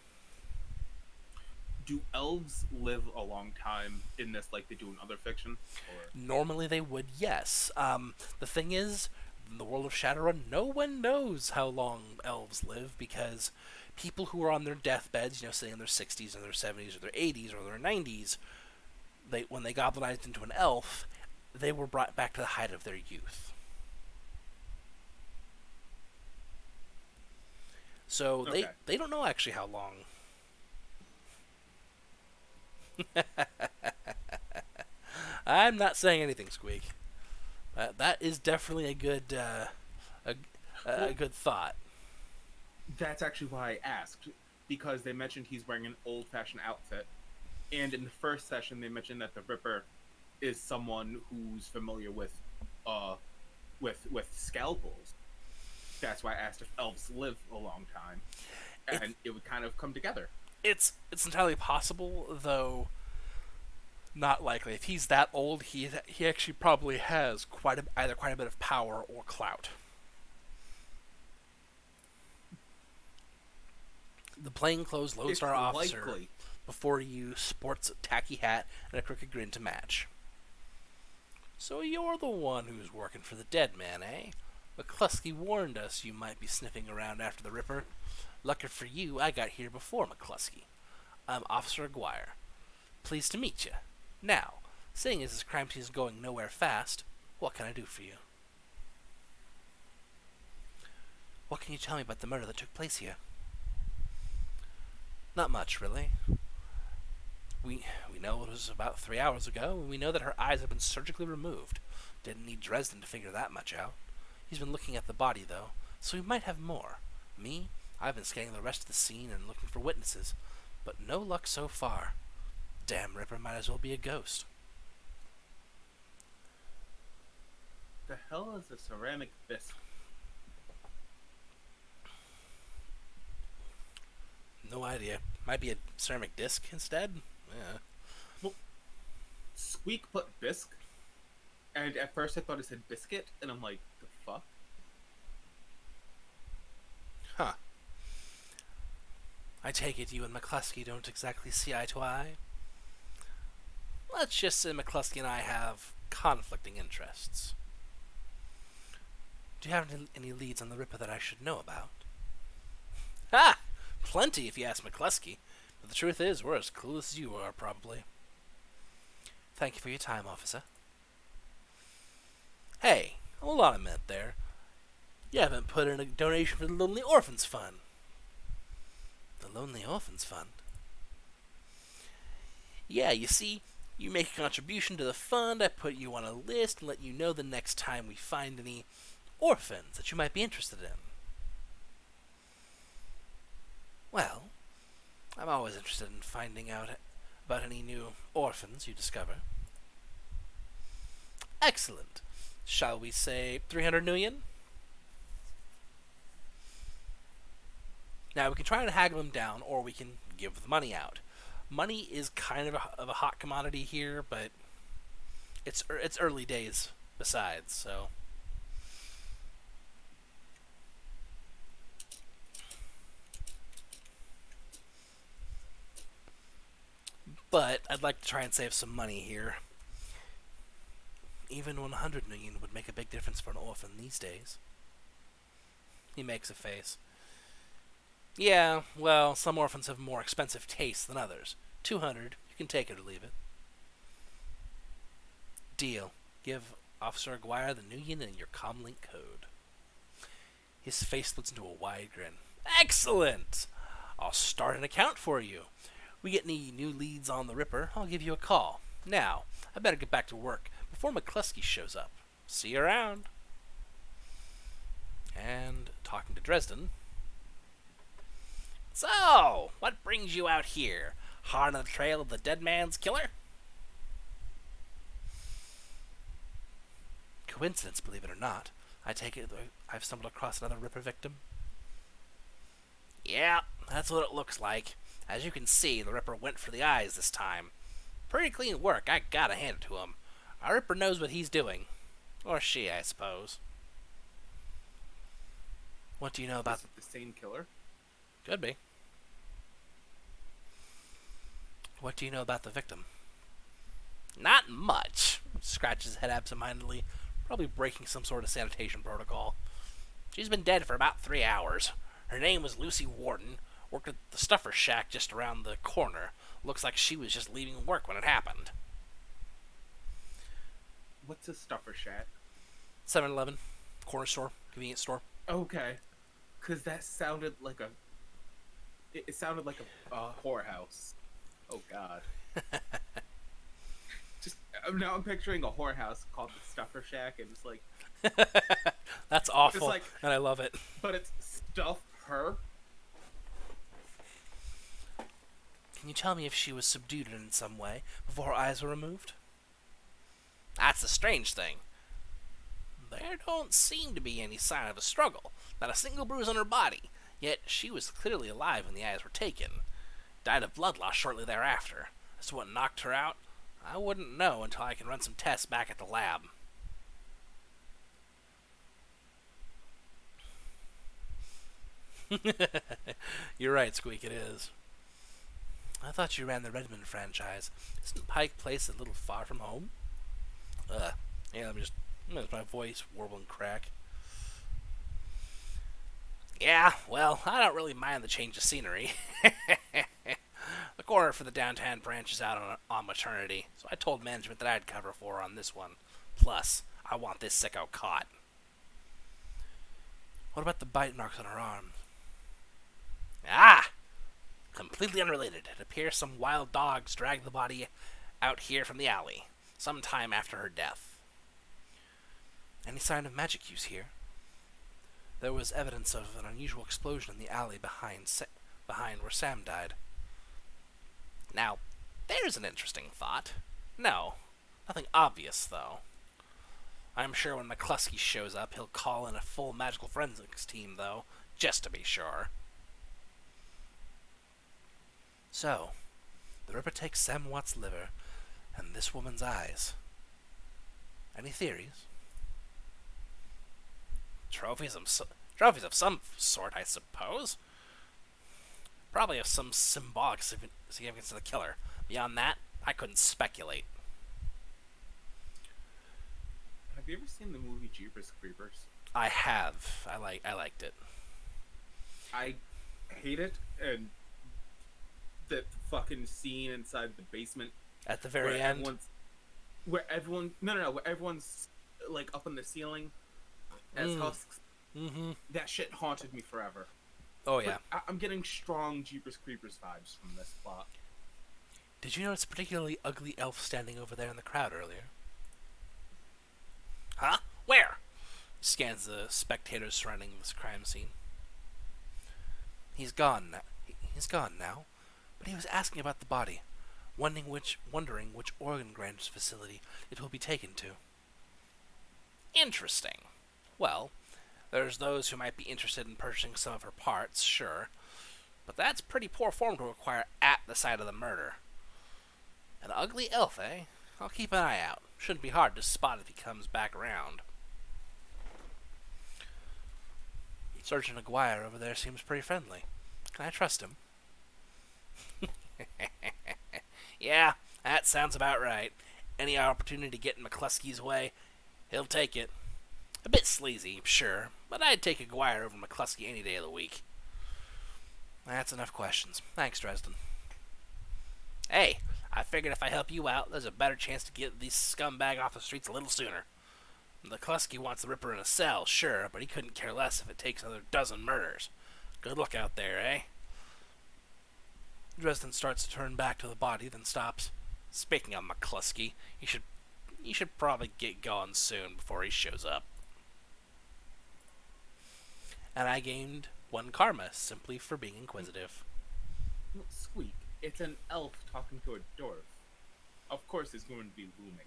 Do elves live a long time in this like they do in other fiction? Or? Normally they would, yes. The thing is, in the world of Shadowrun, no one knows how long elves live because people who are on their deathbeds, sitting in their 60s or their 70s or their 80s or their 90s, when they goblinized into an elf, they were brought back to the height of their youth. So okay. they don't know actually how long. I'm not saying anything, Squeak. That is definitely a good good thought. That's actually why I asked, because they mentioned he's wearing an old-fashioned outfit, and in the first session they mentioned that the Ripper is someone who's familiar with scalpels. That's why I asked if elves live a long time, and it would kind of come together. It's entirely possible, though not likely. If he's that old, he actually probably has either quite a bit of power or clout. The plainclothes Lodestar officer likely. before you sports a tacky hat and a crooked grin to match. So you're the one who's working for the dead man, eh? McCluskey warned us you might be sniffing around after the Ripper. Lucky for you, I got here before McCluskey. I'm Officer Aguirre. Pleased to meet you. Now, seeing as this crime scene is going nowhere fast, what can I do for you? What can you tell me about the murder that took place here? Not much, really. We know it was about 3 hours ago, and we know that her eyes have been surgically removed. Didn't need Dresden to figure that much out. He's been looking at the body, though, so we might have more. Me, I've been scanning the rest of the scene and looking for witnesses, but no luck so far. Damn Ripper might as well be a ghost. The hell is a ceramic bisque? No idea. Might be a ceramic disc instead? Yeah. Well, Squeak put bisque, and at first I thought it said biscuit, and I'm like, the fuck? Huh. I take it you and McCluskey don't exactly see eye to eye? Let's just say McCluskey and I have conflicting interests. Do you have any leads on the Ripper that I should know about? Ha! Plenty, if you ask McCluskey. But the truth is, we're as clueless as you are, probably. Thank you for your time, officer. Hey, hold on a minute there. You haven't put in a donation for the Lonely Orphans Fund. The Lonely Orphans Fund. Yeah, you see, you make a contribution to the fund, I put you on a list and let you know the next time we find any orphans that you might be interested in. Well, I'm always interested in finding out about any new orphans you discover. Excellent. Shall we say 300 million? Now, we can try and haggle them down, or we can give the money out. Money is kind of a hot commodity here, but it's early days besides, so... But I'd like to try and save some money here. Even 100 million would make a big difference for an orphan these days. He makes a face. Yeah, well, some orphans have more expensive tastes than others. 200, you can take it or leave it. Deal. Give Officer Aguirre the Nuyen and your comlink code. His face splits into a wide grin. Excellent! I'll start an account for you. We get any new leads on the Ripper, I'll give you a call. Now, I better get back to work before McCluskey shows up. See you around. And talking to Dresden. So, what brings you out here? Hard on the trail of the dead man's killer? Coincidence, believe it or not. I take it I've stumbled across another Ripper victim. Yeah, that's what it looks like. As you can see, the Ripper went for the eyes this time. Pretty clean work, I gotta hand it to him. Our Ripper knows what he's doing. Or she, I suppose. What do you know about... Is it the same killer? Could be. What do you know about the victim? Not much. Scratches his head absentmindedly, probably breaking some sort of sanitation protocol. She's been dead for about 3 hours. Her name was Lucy Warden. Worked at the Stuffer Shack just around the corner. Looks like she was just leaving work when it happened. What's a Stuffer Shack? 7-Eleven. Corner store. Convenience store. Okay. Because that sounded like a... It sounded like a whorehouse. Oh, God. Just now I'm picturing a whorehouse called the Stuffer Shack, and it's like... That's awful, it's like, and I love it. But it's Stuff Her. Can you tell me if she was subdued in some way before her eyes were removed? That's the strange thing. There don't seem to be any sign of a struggle, not a single bruise on her body, yet she was clearly alive when the eyes were taken. Died of blood loss shortly thereafter. As to what knocked her out, I wouldn't know until I can run some tests back at the lab. You're right, Squeak, it is. I thought you ran the Redmond franchise. Isn't Pike Place a little far from home? Yeah, let me just... That's my voice warble and crack. Yeah, well, I don't really mind the change of scenery. The corner for the downtown branch is out on maternity, so I told management that I'd cover for her on this one. Plus, I want this sicko caught. What about the bite marks on her arm? Ah! Completely unrelated. It appears some wild dogs dragged the body out here from the alley, sometime after her death. Any sign of magic use here? There was evidence of an unusual explosion in the alley behind where Sam died. Now, there's an interesting thought. No, nothing obvious, though. I'm sure when McCluskey shows up, he'll call in a full magical forensics team, though, just to be sure. So, the Ripper takes Sam Watt's liver and this woman's eyes. Any theories? Trophies of some sort, I suppose. Probably of some symbolic significance to the killer. Beyond that, I couldn't speculate. Have you ever seen the movie Jeepers Creepers? I have. I liked it. I hate it, and that fucking scene inside the basement at the very end, where everyone's like up on the ceiling as husks. Mm-hmm. That shit haunted me forever. Oh, But yeah. I'm getting strong Jeepers Creepers vibes from this plot. Did you notice a particularly ugly elf standing over there in the crowd earlier? Huh? Where? Scans the spectators surrounding this crime scene. He's gone now. He's gone now. But he was asking about the body, wondering which organ granter's facility it will be taken to. Interesting. Well, there's those who might be interested in purchasing some of her parts, sure, but that's pretty poor form to acquire at the site of the murder. An ugly elf, eh? I'll keep an eye out. Shouldn't be hard to spot if he comes back around. Sergeant Aguirre over there seems pretty friendly. Can I trust him? Yeah, that sounds about right. Any opportunity to get in McCluskey's way, he'll take it. A bit sleazy, sure, but I'd take Aguirre over McCluskey any day of the week. That's enough questions. Thanks, Dresden. Hey, I figured if I help you out, there's a better chance to get this scumbag off the streets a little sooner. McCluskey wants the Ripper in a cell, sure, but he couldn't care less if it takes another dozen murders. Good luck out there, eh? Dresden starts to turn back to the body, then stops. Speaking of McCluskey, you should probably get going soon before he shows up. And I gained 1 karma simply for being inquisitive. Squeak, it's an elf talking to a dwarf. Of course he's going to be looming.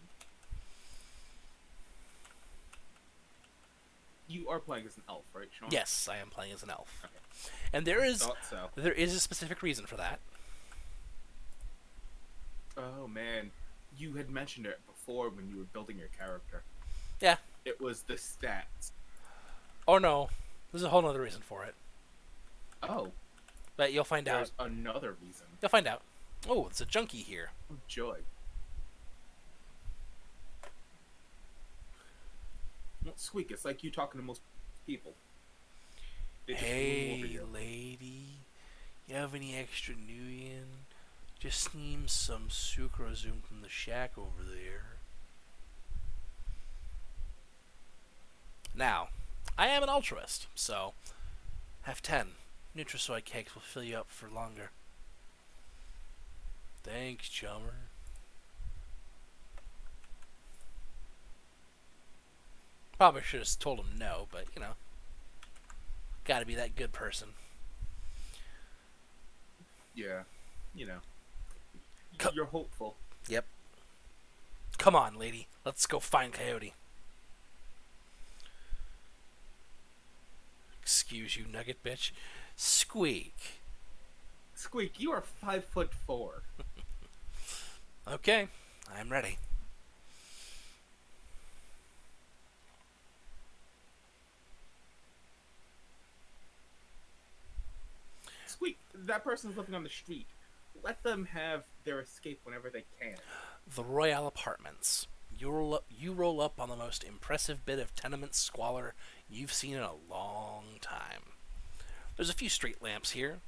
You are playing as an elf, right, Sean? Yes, I am playing as an elf. Okay. And Thought so. there is a specific reason for that. Oh man, you had mentioned it before when you were building your character. Yeah. It was the stats. Oh no, there's a whole other reason for it. Oh, But you'll find out. there's another reason. You'll find out. Oh, there's a junkie here. Oh, joy. Well, Squeak, it's like you talking to most people. They just loom Hey, over you. lady, you have any extra Nuyen? Just need some sucrosum from the shack over there. Now, I am an altruist, so have 10. Nutrasoy cakes will fill you up for longer. Thanks, chummer. Probably should have told him no, but you know, gotta be that good person. Yeah, you know. Co- You're hopeful. Yep. Come on, lady. Let's go find Coyote. Excuse you, nugget bitch. Squeak. Squeak, you are 5'4". Okay, I'm ready. Squeak, that person's living on the street. Let them have their escape whenever they can. The Royale Apartments. You roll up on the most impressive bit of tenement squalor you've seen in a long time. There's a few street lamps here.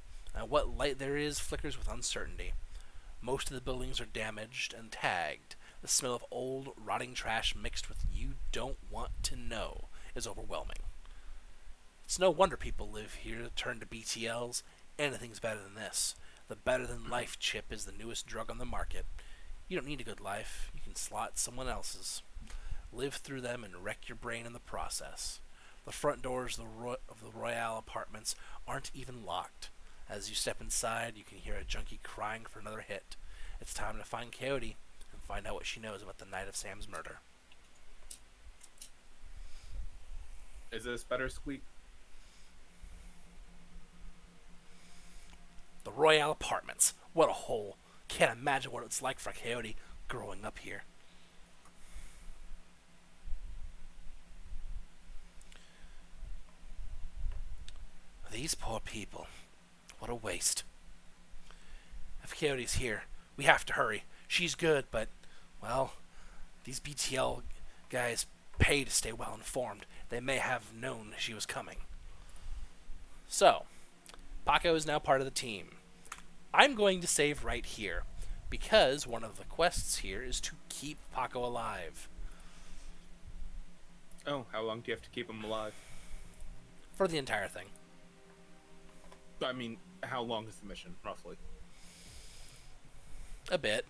What light there is flickers with uncertainty. Most of the buildings are damaged and tagged. The smell of old, rotting trash mixed with you don't want to know is overwhelming. It's no wonder people live here to turn to BTLs. Anything's better than this. The better than life chip is the newest drug on the market. You don't need a good life. You can slot someone else's. Live through them and wreck your brain in the process. The front doors of the Royale Apartments aren't even locked. As you step inside, you can hear a junkie crying for another hit. It's time to find Coyote and find out what she knows about the night of Sam's murder. Is this better, Squeak? The Royale Apartments. What a hole. Can't imagine what it's like for a Coyote growing up here. These poor people. What a waste. If Coyote's here, we have to hurry. She's good, but, well, these BTL guys pay to stay well informed. They may have known she was coming. So, Paco is now part of the team. I'm going to save right here, because one of the quests here is to keep Paco alive. Oh, how long do you have to keep him alive? For the entire thing. I mean, how long is the mission roughly? A bit.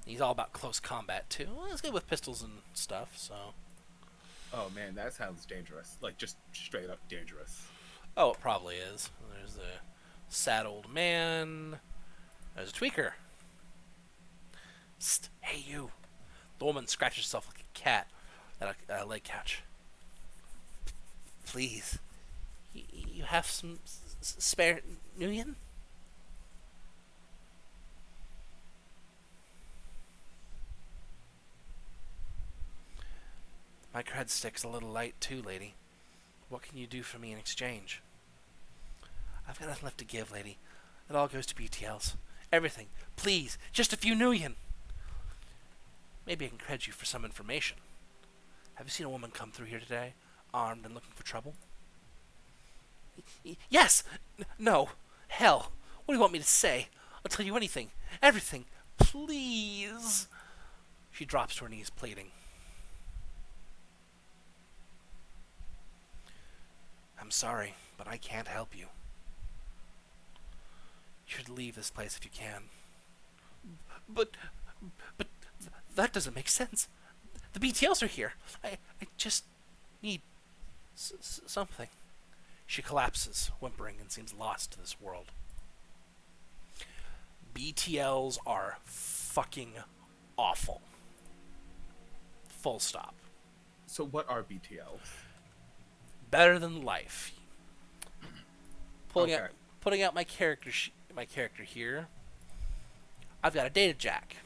He's all about close combat too. Well, he's good with pistols and stuff, so. Oh man, that sounds dangerous. Like just straight up dangerous. Oh, it probably is. There's a sad old man. There's a tweaker. Psst, hey you. The woman scratches herself like a cat at a leg catch. Please, you have some spare Nuyen? My cred stick's a little light too, lady. What can you do for me in exchange? I've got nothing left to give, lady. It all goes to BTLs. Everything. Please, just a few Nuyen. Maybe I can cred you for some information. Have you seen a woman come through here today, armed and looking for trouble? Yes! No! Hell! What do you want me to say? I'll tell you anything. Everything. Please! She drops to her knees, pleading. I'm sorry, but I can't help you. You should leave this place if you can. But that doesn't make sense. The BTLs are here. I just need something. She collapses, whimpering, and seems lost to this world. BTLs are fucking awful. Full stop. So what are BTLs? Better than life. Putting Okay. out my character here. I've got a data jack.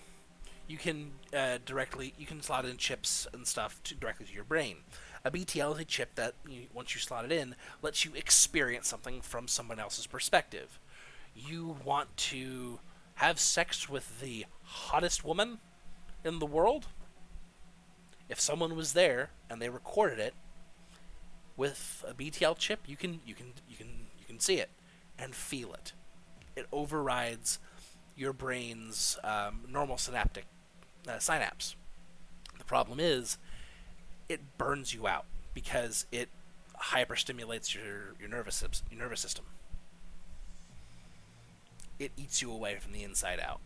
You can you can slot in chips and stuff directly to your brain. A BTL is a chip that, once you slot it in, lets you experience something from someone else's perspective. You want to have sex with the hottest woman in the world? If someone was there and they recorded it with a BTL chip, you can see it and feel it. It overrides your brain's normal synapse. The problem is, it burns you out because it hyperstimulates your nervous system. It eats you away from the inside out.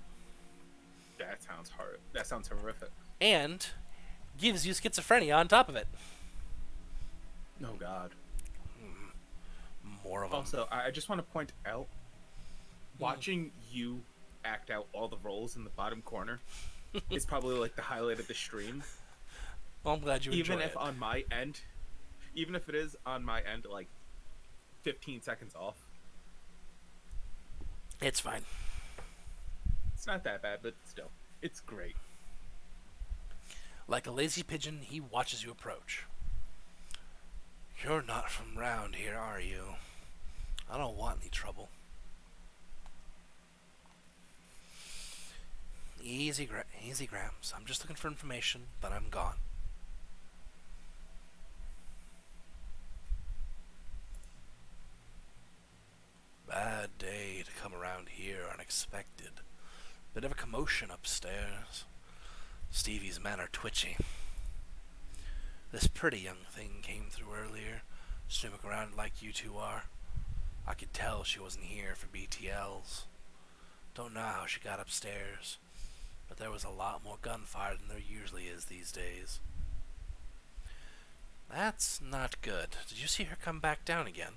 That sounds hard. That sounds horrific. And gives you schizophrenia on top of it. Oh God. More of them. Also, I just want to point out, watching you act out all the roles in the bottom corner is probably like the highlight of the stream. Well, I'm glad you enjoy it. Even if it is on my end, like 15 seconds off. It's fine. It's not that bad, but still, it's great. Like a lazy pigeon, he watches you approach. You're not from round here, are you? I don't want any trouble. Easy, Grams. I'm just looking for information, but I'm gone. Bad day to come around here unexpected. Bit of a commotion upstairs. Stevie's men are twitchy. This pretty young thing came through earlier, snooping around like you two are. I could tell she wasn't here for BTLs. Don't know how she got upstairs, but there was a lot more gunfire than there usually is these days. That's not good. Did you see her come back down again?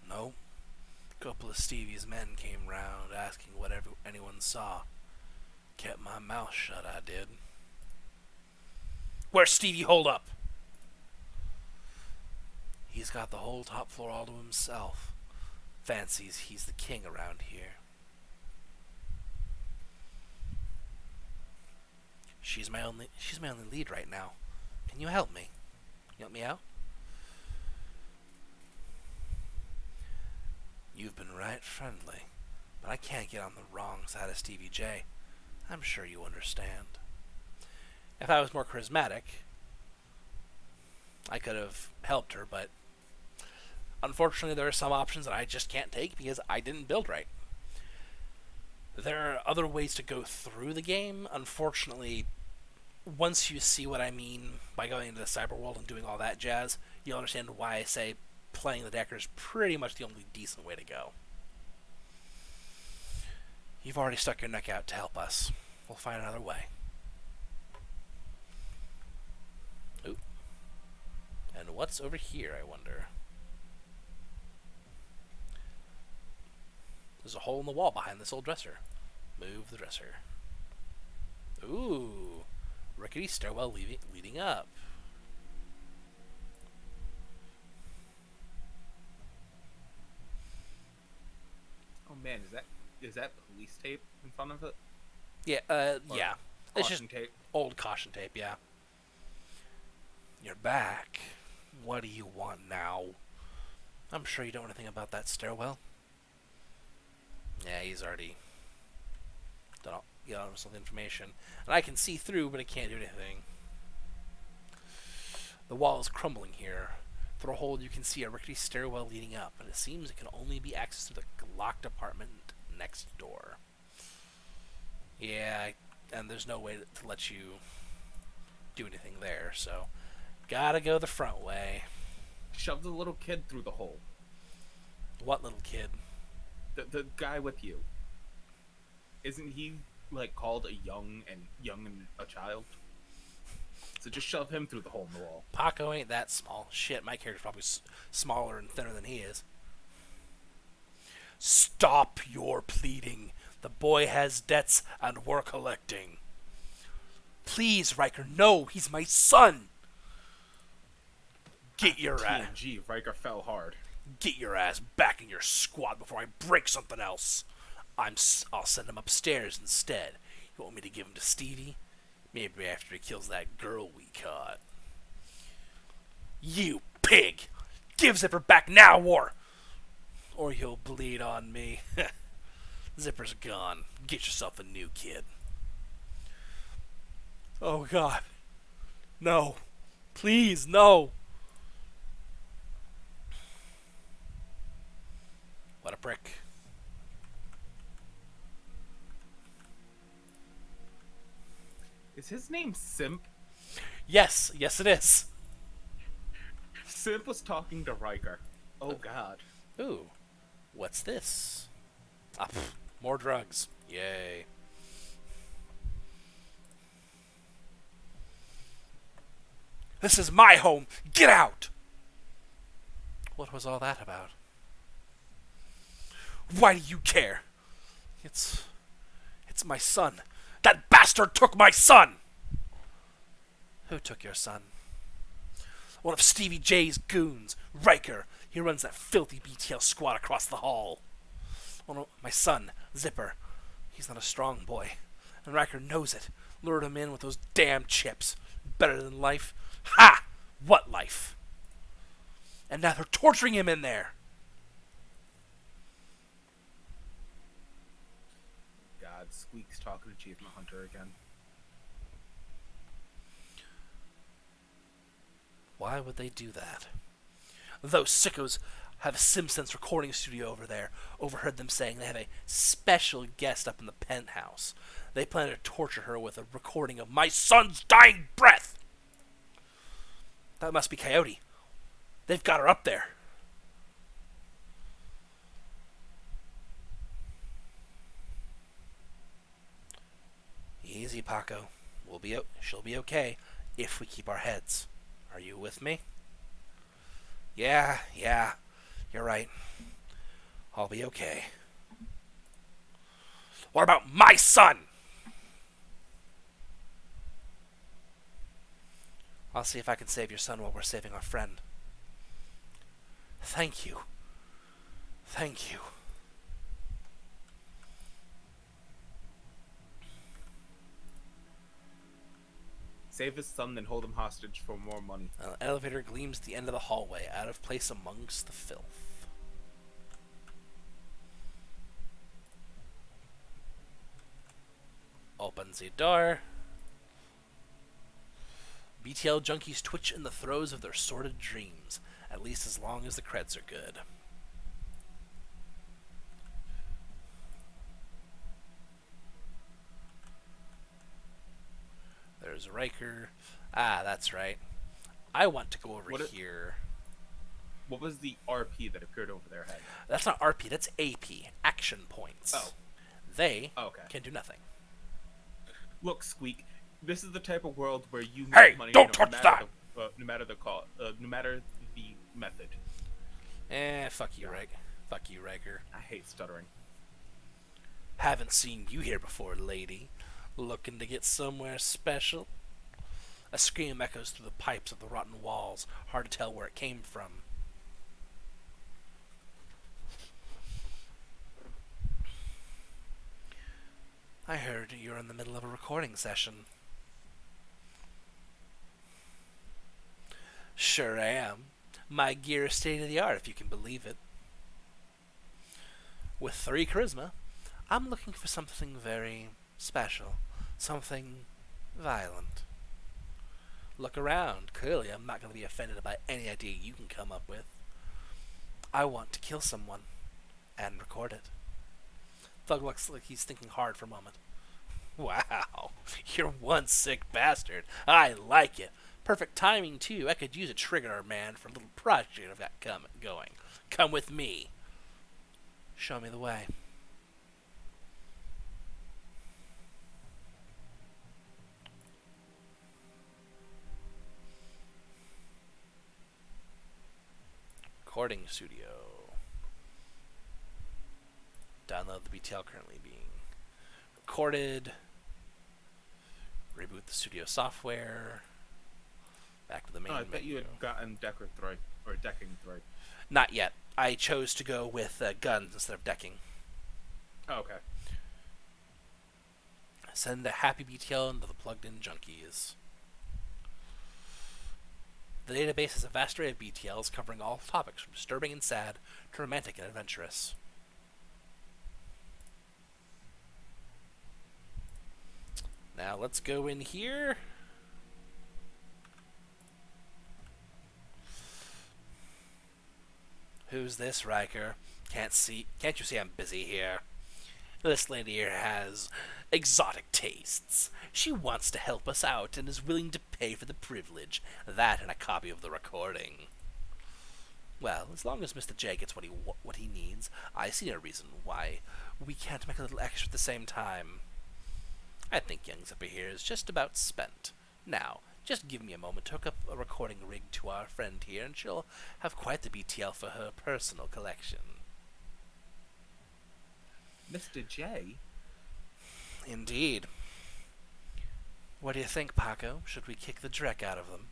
No. A couple of Stevie's men came round asking whatever anyone saw. Kept my mouth shut, I did. Where's Stevie hold up? He's got the whole top floor all to himself. Fancies he's the king around here. She's my only lead right now. Can you help me? You help me out? You've been right friendly, but I can't get on the wrong side of Stevie J. I'm sure you understand. If I was more charismatic, I could have helped her, but unfortunately there are some options that I just can't take because I didn't build right. There are other ways to go through the game. Unfortunately, once you see what I mean by going into the cyber world and doing all that jazz, you'll understand why I say playing the Decker is pretty much the only decent way to go. You've already stuck your neck out to help us. We'll find another way. Ooh. And what's over here, I wonder? There's a hole in the wall behind this old dresser. Move the dresser. Ooh. Rickety stairwell leading up. Oh man, is that police tape in front of it? Yeah, yeah. It's just Caution tape. old caution tape, yeah. You're back. What do you want now? I'm sure you don't know anything about that stairwell. Yeah, he's already done all some information. And I can see through, but I can't do anything. The wall is crumbling here. Through a hole, you can see a rickety stairwell leading up, but it seems it can only be accessed through the locked apartment next door. Yeah, and there's no way to let you do anything there, so gotta go the front way. Shove the little kid through the hole. What little kid? The guy with you. Isn't he like called a young and a child? So just shove him through the hole in the wall. Paco ain't that small. Shit, my character's probably smaller and thinner than he is. Stop your pleading. The boy has debts and we're collecting. Please, Riker, no, he's my son. Get your ass. TNG, Riker fell hard. Get your ass back in your squad before I break something else. I'll send him upstairs instead. You want me to give him to Stevie? Maybe after he kills that girl we caught. You pig! Give Zipper back now, or you'll bleed on me. Zipper's gone. Get yourself a new kid. Oh, God. No. Please, no. What a prick. Is his name Simp? Yes, it is. Simp was talking to Riker. Oh, God. Ooh. What's this? Ah, more drugs. Yay. This is my home. Get out! What was all that about? Why do you care? It's my son. That bastard took my son! Who took your son? One of Stevie J's goons, Riker. He runs that filthy BTL squad across the hall. My son, Zipper. He's not a strong boy. And Riker knows it. Lured him in with those damn chips. Better than life. Ha! What life? And now they're torturing him in there. God, Squeak's talking to Achievement Hunter again. Why would they do that? Those sickos have a SimSense recording studio over there. Overheard them saying they have a special guest up in the penthouse. They plan to torture her with a recording of my son's dying breath. That must be Coyote. They've got her up there. Easy, Paco. She'll be okay if we keep our heads. Are you with me? Yeah, you're right. I'll be okay. What about my son? I'll see if I can save your son while we're saving our friend. Thank you. Thank you. Save his son, then hold him hostage for more money. An elevator gleams at the end of the hallway, out of place amongst the filth. Opens the door. BTL junkies twitch in the throes of their sordid dreams, at least as long as the creds are good. There's Riker. Ah, that's right. I want to go over What here. what was the RP that appeared over their head? That's not RP, that's AP. Action points. Oh, They okay. can do nothing. Look, Squeak. This is the type of world where you Hey, make money, don't no touch matter that! no matter the call, no matter the method. Fuck you, God, Riker. Fuck you, Riker. I hate stuttering. Haven't seen you here before, lady. Looking to get somewhere special? A scream echoes through the pipes of the rotten walls, hard to tell where it came from. I heard you're in the middle of a recording session. Sure am. My gear is state of the art, if you can believe it. With 3 charisma, I'm looking for something very special. Something violent. Look around. Clearly, I'm not going to be offended by any idea you can come up with. I want to kill someone and record it. Thug looks like he's thinking hard for a moment. Wow, you're one sick bastard. I like it. Perfect timing, too. I could use a trigger, man, for a little project I've got going. Come with me. Show me the way. Recording studio. Download the BTL currently being recorded. Reboot the studio software. Back to the main Oh, I menu. bet you had gotten Decker 3 or Decking 3. Not yet. I chose to go with guns instead of decking. Oh, okay. Send a happy BTL into the plugged-in junkies. The database has a vast array of BTLs covering all topics from disturbing and sad to romantic and adventurous. Now let's go in here. Who's this, Riker? Can't you see I'm busy here? This lady here has exotic tastes. She wants to help us out and is willing to pay for the privilege. That and a copy of the recording. Well, as long as Mr. J gets what he needs, I see no reason why we can't make a little extra at the same time. I think young Zipper here is just about spent. Now, just give me a moment to hook up a recording rig to our friend here, and she'll have quite the BTL for her personal collection. Mr. J? Indeed. What do you think, Paco? Should we kick the dreck out of them?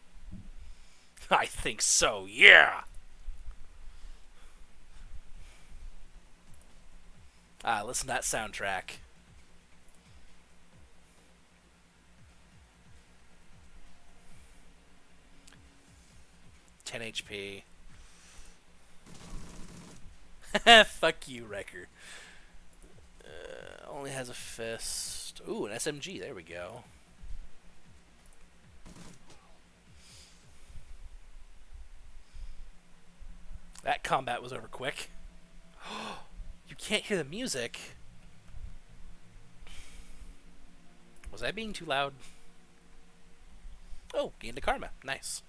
I think so, yeah! Listen to that soundtrack. HP. Fuck you, Wrecker. Only has a fist. Ooh, an SMG. There we go. That combat was over quick. You can't hear the music. Was I being too loud? Oh, gained a karma. Nice.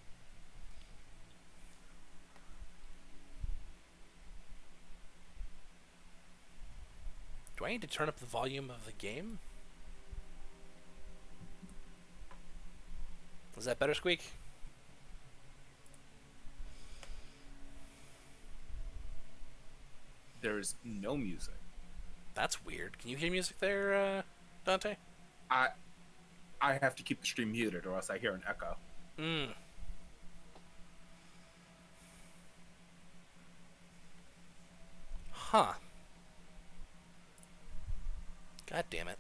Do I need to turn up the volume of the game? Was that better, Squeak? There is no music. That's weird. Can you hear music there, Dante? I have to keep the stream muted or else I hear an echo. Huh. God damn it.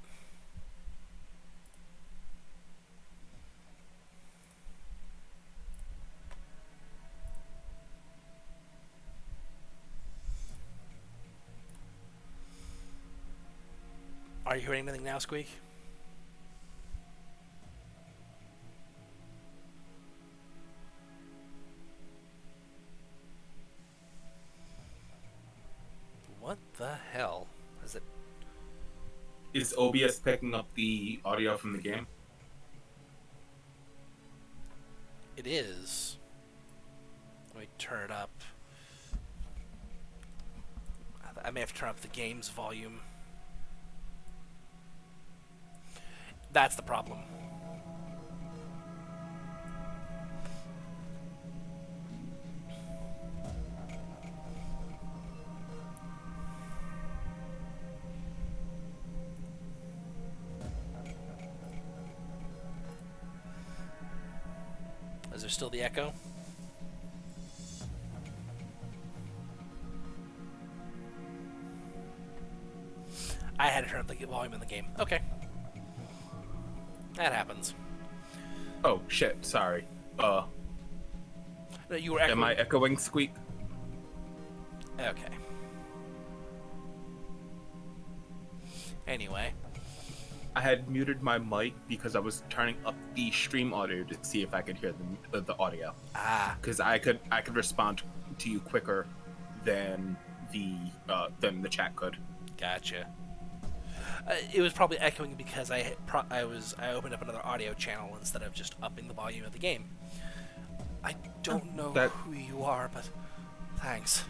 Are you hearing anything now, Squeak? What the hell? Is it? Is OBS picking up the audio from the game? it is. Let me turn it up. I may have to turn up the game's volume. That's the problem. Is there still the echo? I had to turn up the volume in the game. Okay. That happens. Oh shit! Sorry. No, you were echoing. Am I echoing, Squeak? Okay. Anyway. I had muted my mic because I was turning up the stream audio to see if I could hear the audio. Ah. Because I could respond to you quicker than the chat could. Gotcha. It was probably echoing because I opened up another audio channel instead of just upping the volume of the game. I don't know who you are, but thanks.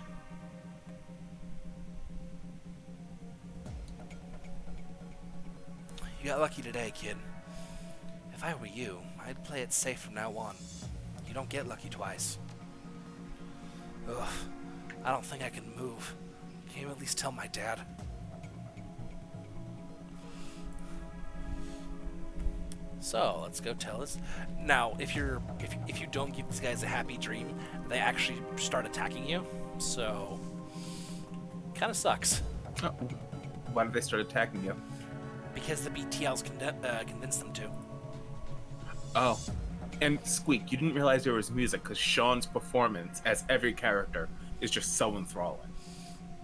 You got lucky today, kid. If I were you, I'd play it safe from now on. You don't get lucky twice. Ugh, I don't think I can move. Can you at least tell my dad? So let's go tell us. Now, if you don't give these guys a happy dream, they actually start attacking you. So, kind of sucks. Oh, why did they start attacking you? Because the BTLs convinced them to. Oh, and Squeak, you didn't realize there was music because Sean's performance as every character is just so enthralling.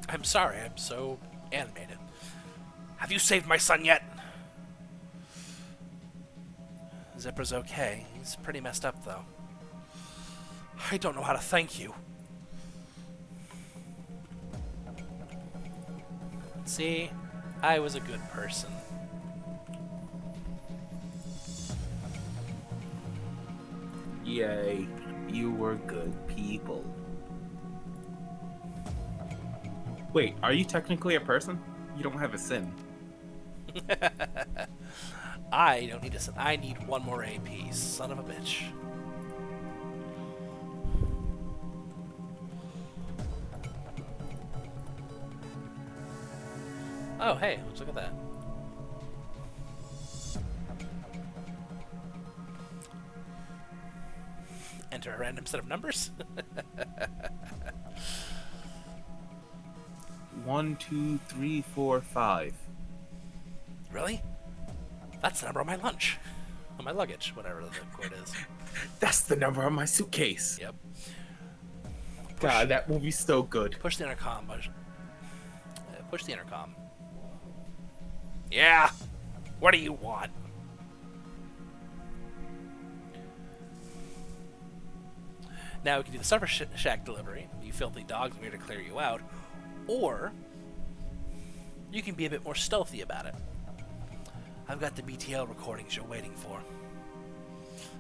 I'm sorry, I'm so animated. Have you saved my son yet? Zipper's okay. He's pretty messed up, though. I don't know how to thank you. See? I was a good person. Yay, you were good people. Wait, are you technically a person? You don't have a sin. I don't need a sin. I need one more AP, son of a bitch. Oh, hey, let's look at that. Enter a random set of numbers. 1, 2, 3, 4, 5. Really? That's the number on my lunch. On my luggage, whatever the quote is. That's the number on my suitcase. Yep. God, that movie's so good. Push the intercom. Push the intercom. Yeah. What do you want? Now we can do the Supper Shack delivery. You filthy dogs, I'm here to clear you out. Or you can be a bit more stealthy about it. I've got the BTL recordings you're waiting for.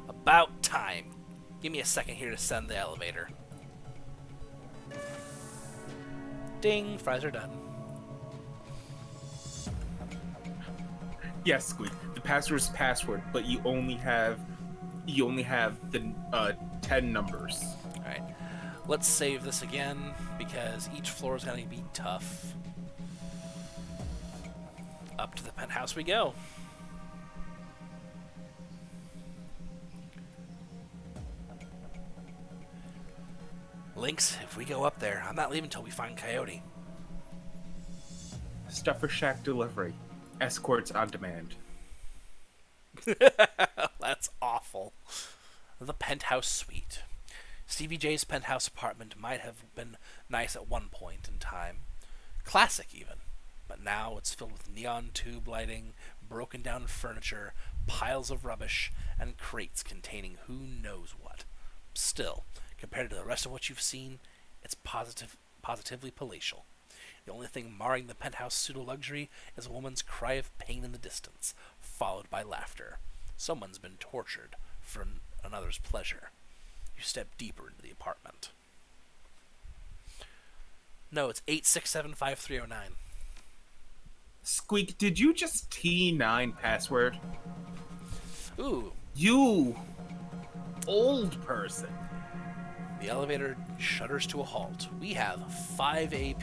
About time. Give me a second here to send the elevator. Ding, fries are done. Yes, Squeak. The password is password, but you only have the 10 numbers. All right. Let's save this again because each floor is going to be tough. Up to the penthouse we go. Lynx, if we go up there, I'm not leaving until we find Coyote. Stuffer Shack delivery. Escorts on demand. That's awful. The penthouse suite. Stevie J's penthouse apartment might have been nice at one point in time. Classic, even. But now it's filled with neon tube lighting, broken down furniture, piles of rubbish, and crates containing who knows what. Still, compared to the rest of what you've seen, it's positively palatial. The only thing marring the penthouse pseudo-luxury is a woman's cry of pain in the distance, followed by laughter. Someone's been tortured for another's pleasure. You step deeper into the apartment. No, it's 8675309. Squeak, did you just T9 password? Ooh. You old person. The elevator shudders to a halt. We have 5 AP.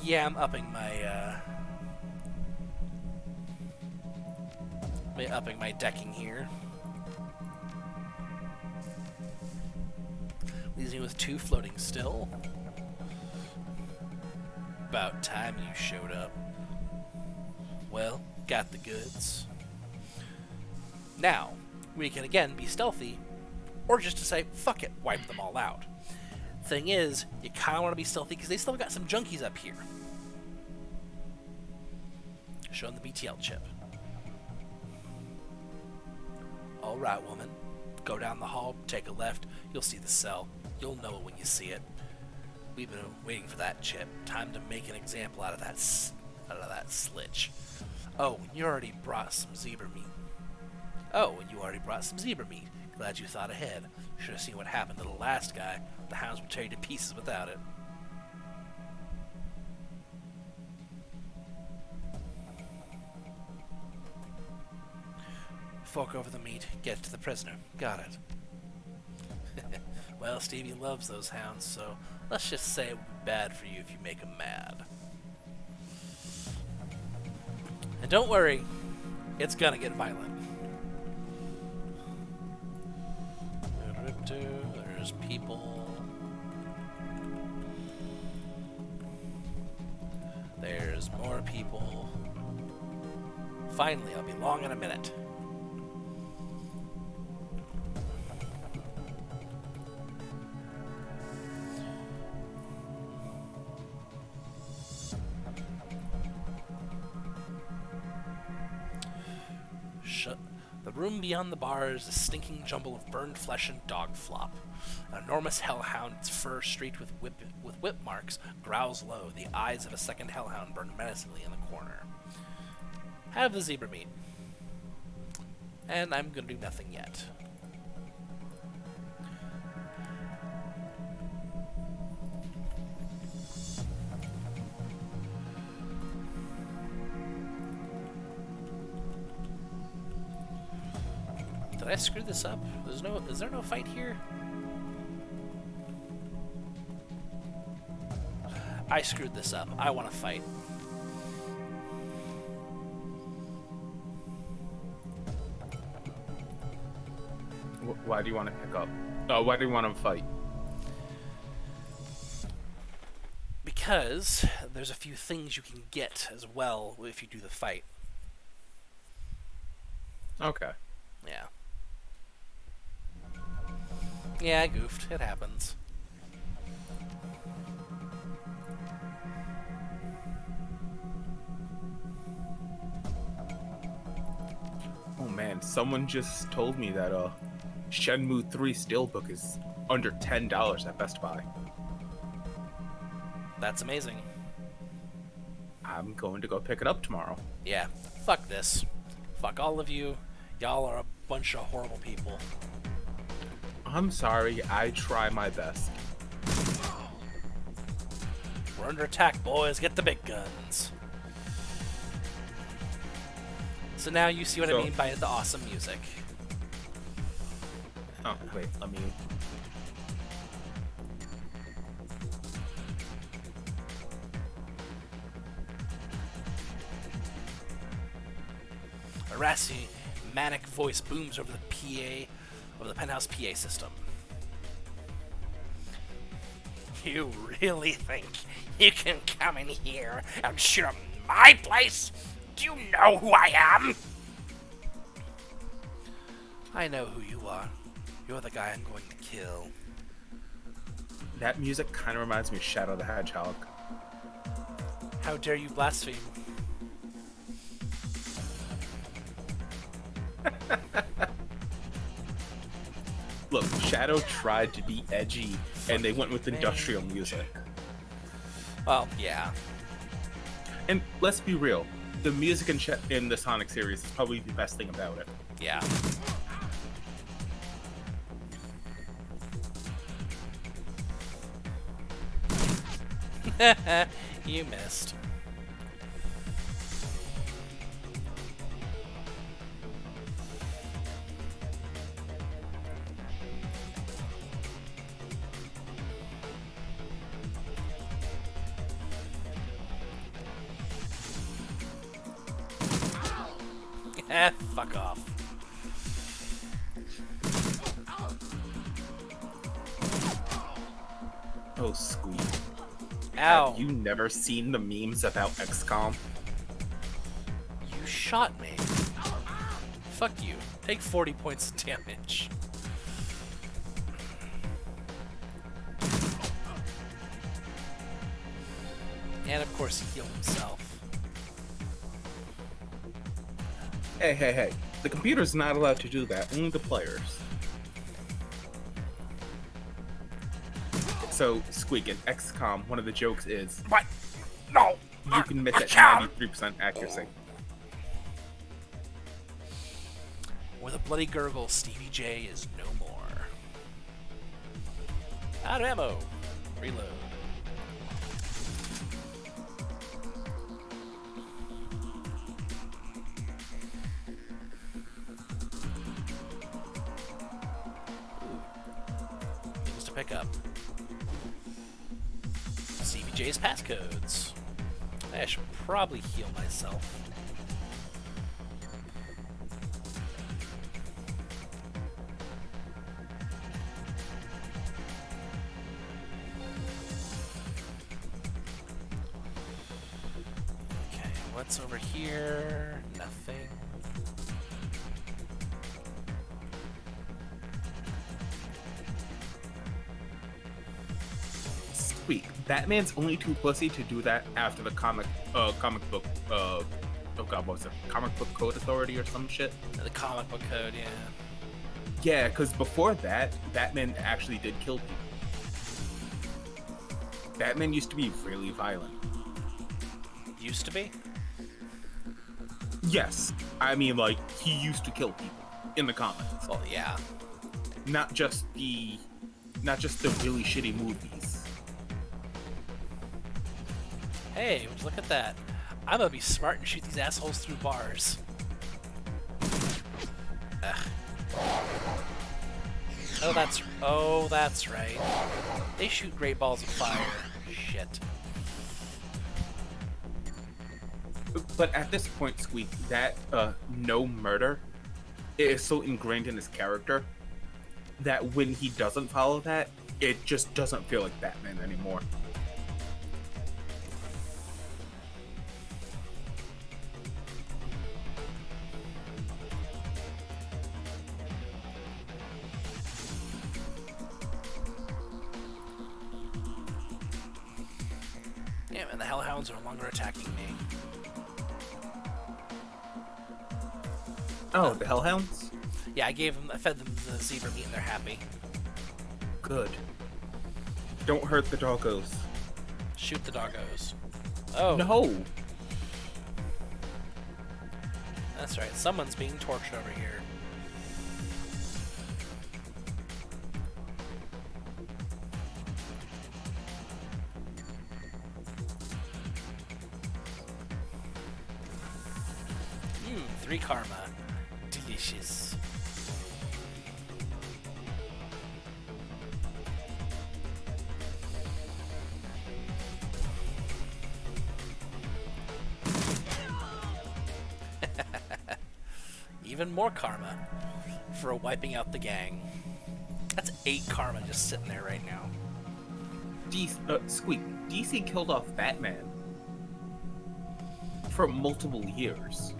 Yeah, I'm upping my decking here. Leaves me with 2 floating still. About time you showed up. Well, got the goods. Now, we can again be stealthy, or just to say, fuck it, wipe them all out. Thing is, you kind of want to be stealthy because they still got some junkies up here. Show them the BTL chip. Alright, woman. Go down the hall, take a left, you'll see the cell. You'll know it when you see it. We've been waiting for that chip. Time to make an example out of that slitch. Oh, and you already brought some zebra meat. Glad you thought ahead. Should have seen what happened to the last guy. The hounds would tear you to pieces without it. Fork over the meat. Get to the prisoner. Got it. Well, Stevie loves those hounds, so let's just say it would be bad for you if you make him mad. And don't worry, it's gonna get violent. There's people. There's more people. Finally, I'll be long in a minute. The room beyond the bar is a stinking jumble of burned flesh and dog flop. An enormous hellhound, its fur streaked with whip marks, growls low. The eyes of a second hellhound burn menacingly in the corner. Have the zebra meat. And I'm gonna do nothing yet. Did I screw this up? Is there no fight here? I screwed this up. I want to fight. Why do you want to pick up? Why do you want to fight? Because there's a few things you can get as well if you do the fight. Okay. Yeah. Yeah, I goofed. It happens. Oh man, someone just told me that Shenmue 3 Steelbook is under $10 at Best Buy. That's amazing. I'm going to go pick it up tomorrow. Yeah. Fuck this. Fuck all of you. Y'all are a bunch of horrible people. I'm sorry, I try my best. We're under attack, boys. Get the big guns. So now you see what I mean by the awesome music. Oh, wait, let me... A raspy, manic voice booms over the penthouse PA system. You really think you can come in here and shoot up my place? Do you know who I am? I know who you are. You're the guy I'm going to kill. That music kind of reminds me of Shadow the Hedgehog. How dare you blaspheme? Look, Shadow tried to be edgy, and they went with industrial music. Well, yeah. And let's be real, the music in the Sonic series is probably the best thing about it. Yeah. You missed. Fuck off. Oh, Squeak. Ow. Have you never seen the memes about XCOM? You shot me. Fuck you. Take 40 points of damage. And of course he healed himself. Hey. The computer's not allowed to do that, only the players. So, Squeak, in XCOM, one of the jokes is... What? No! You can miss at 93% accuracy. With a bloody gurgle, Stevie J is no more. Out of ammo. Reload. Things to pick up. Stevie J's passcodes. I should probably heal myself. Okay, what's over here? Nothing. Squeak, Batman's only too pussy to do that after the comic book, oh god, what was it? Comic Book Code Authority or some shit? The comic book code, yeah. Yeah, because before that, Batman actually did kill people. Batman used to be really violent. Used to be? Yes. I mean, like, he used to kill people in the comics. Well, yeah. Not just the really shitty movies. Hey, would you look at that? I'm gonna be smart and shoot these assholes through bars. Ugh. Oh, that's right. They shoot great balls of fire. Shit. But at this point, Squeak, that no murder is so ingrained in his character that when he doesn't follow that, it just doesn't feel like Batman anymore. Yeah, man, the Hellhounds are no longer attacking me. Oh, the Hellhounds? Yeah, I fed them the zebra meat and they're happy. Good. Don't hurt the doggos. Shoot the doggos. Oh. No! That's right, someone's being tortured over here. Mmm, 3 karma. Delicious. Even more karma for wiping out the gang. That's 8 karma just sitting there right now. Squeak, DC killed off Batman for multiple years.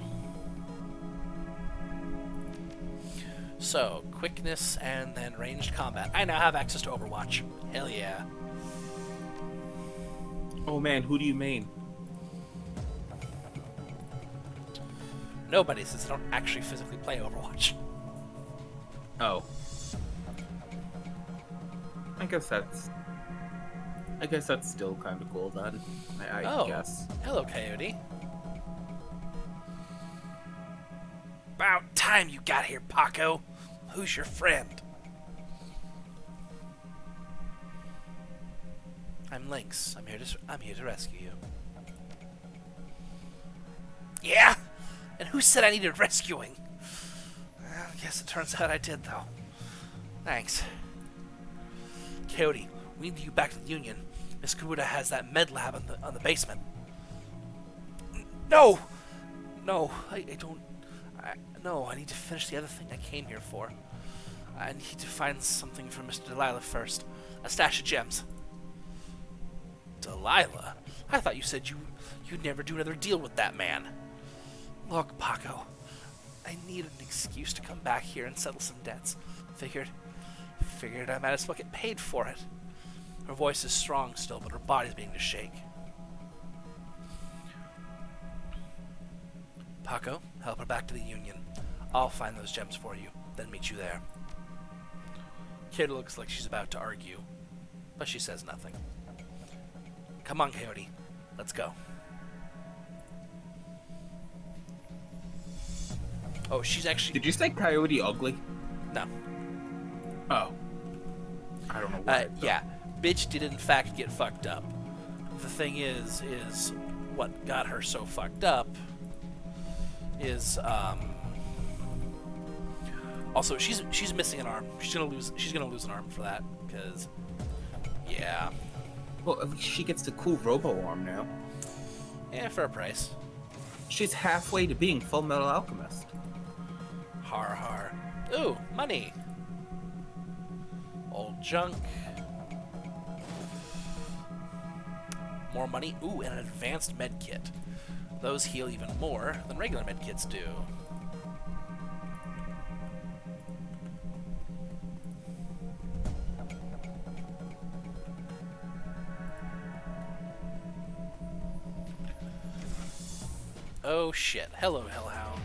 So, quickness and then ranged combat. I now have access to Overwatch. Hell yeah. Oh man, who do you main? Nobody, since I don't actually physically play Overwatch. Oh. I guess that's still kind of cool then. I guess. Hello, Coyote. About time you got here, Paco. Who's your friend? I'm Lynx. I'm here to rescue you. Yeah? And who said I needed rescuing? Well, I guess it turns out I did, though. Thanks. Coyote, we need you back to the Union. Miss Kabuta has that med lab on the basement. No! No, I don't... No, I need to finish the other thing I came here for. I need to find something for Mr. Delilah first. A stash of gems. Delilah? I thought you said you'd never do another deal with that man. Look, Paco, I need an excuse to come back here and settle some debts. Figured I might as well get paid for it. Her voice is strong still, but her body's beginning to shake. Paco, help her back to the Union. I'll find those gems for you, then meet you there. Kid looks like she's about to argue, but she says nothing. Come on, Coyote. Let's go. Oh, she's actually... Did you say Coyote ugly? No. Oh. I don't know why. Yeah. Bitch did in fact get fucked up. The thing is what got her so fucked up is, also, she's missing an arm. She's gonna lose an arm for that, because, yeah. Well, at least she gets the cool robo-arm now. Yeah, for a price. She's halfway to being Full Metal Alchemist. Har har. Ooh, money. Old junk. More money. Ooh, and an advanced med kit. Those heal even more than regular med kits do. Oh shit. Hello, Hellhound.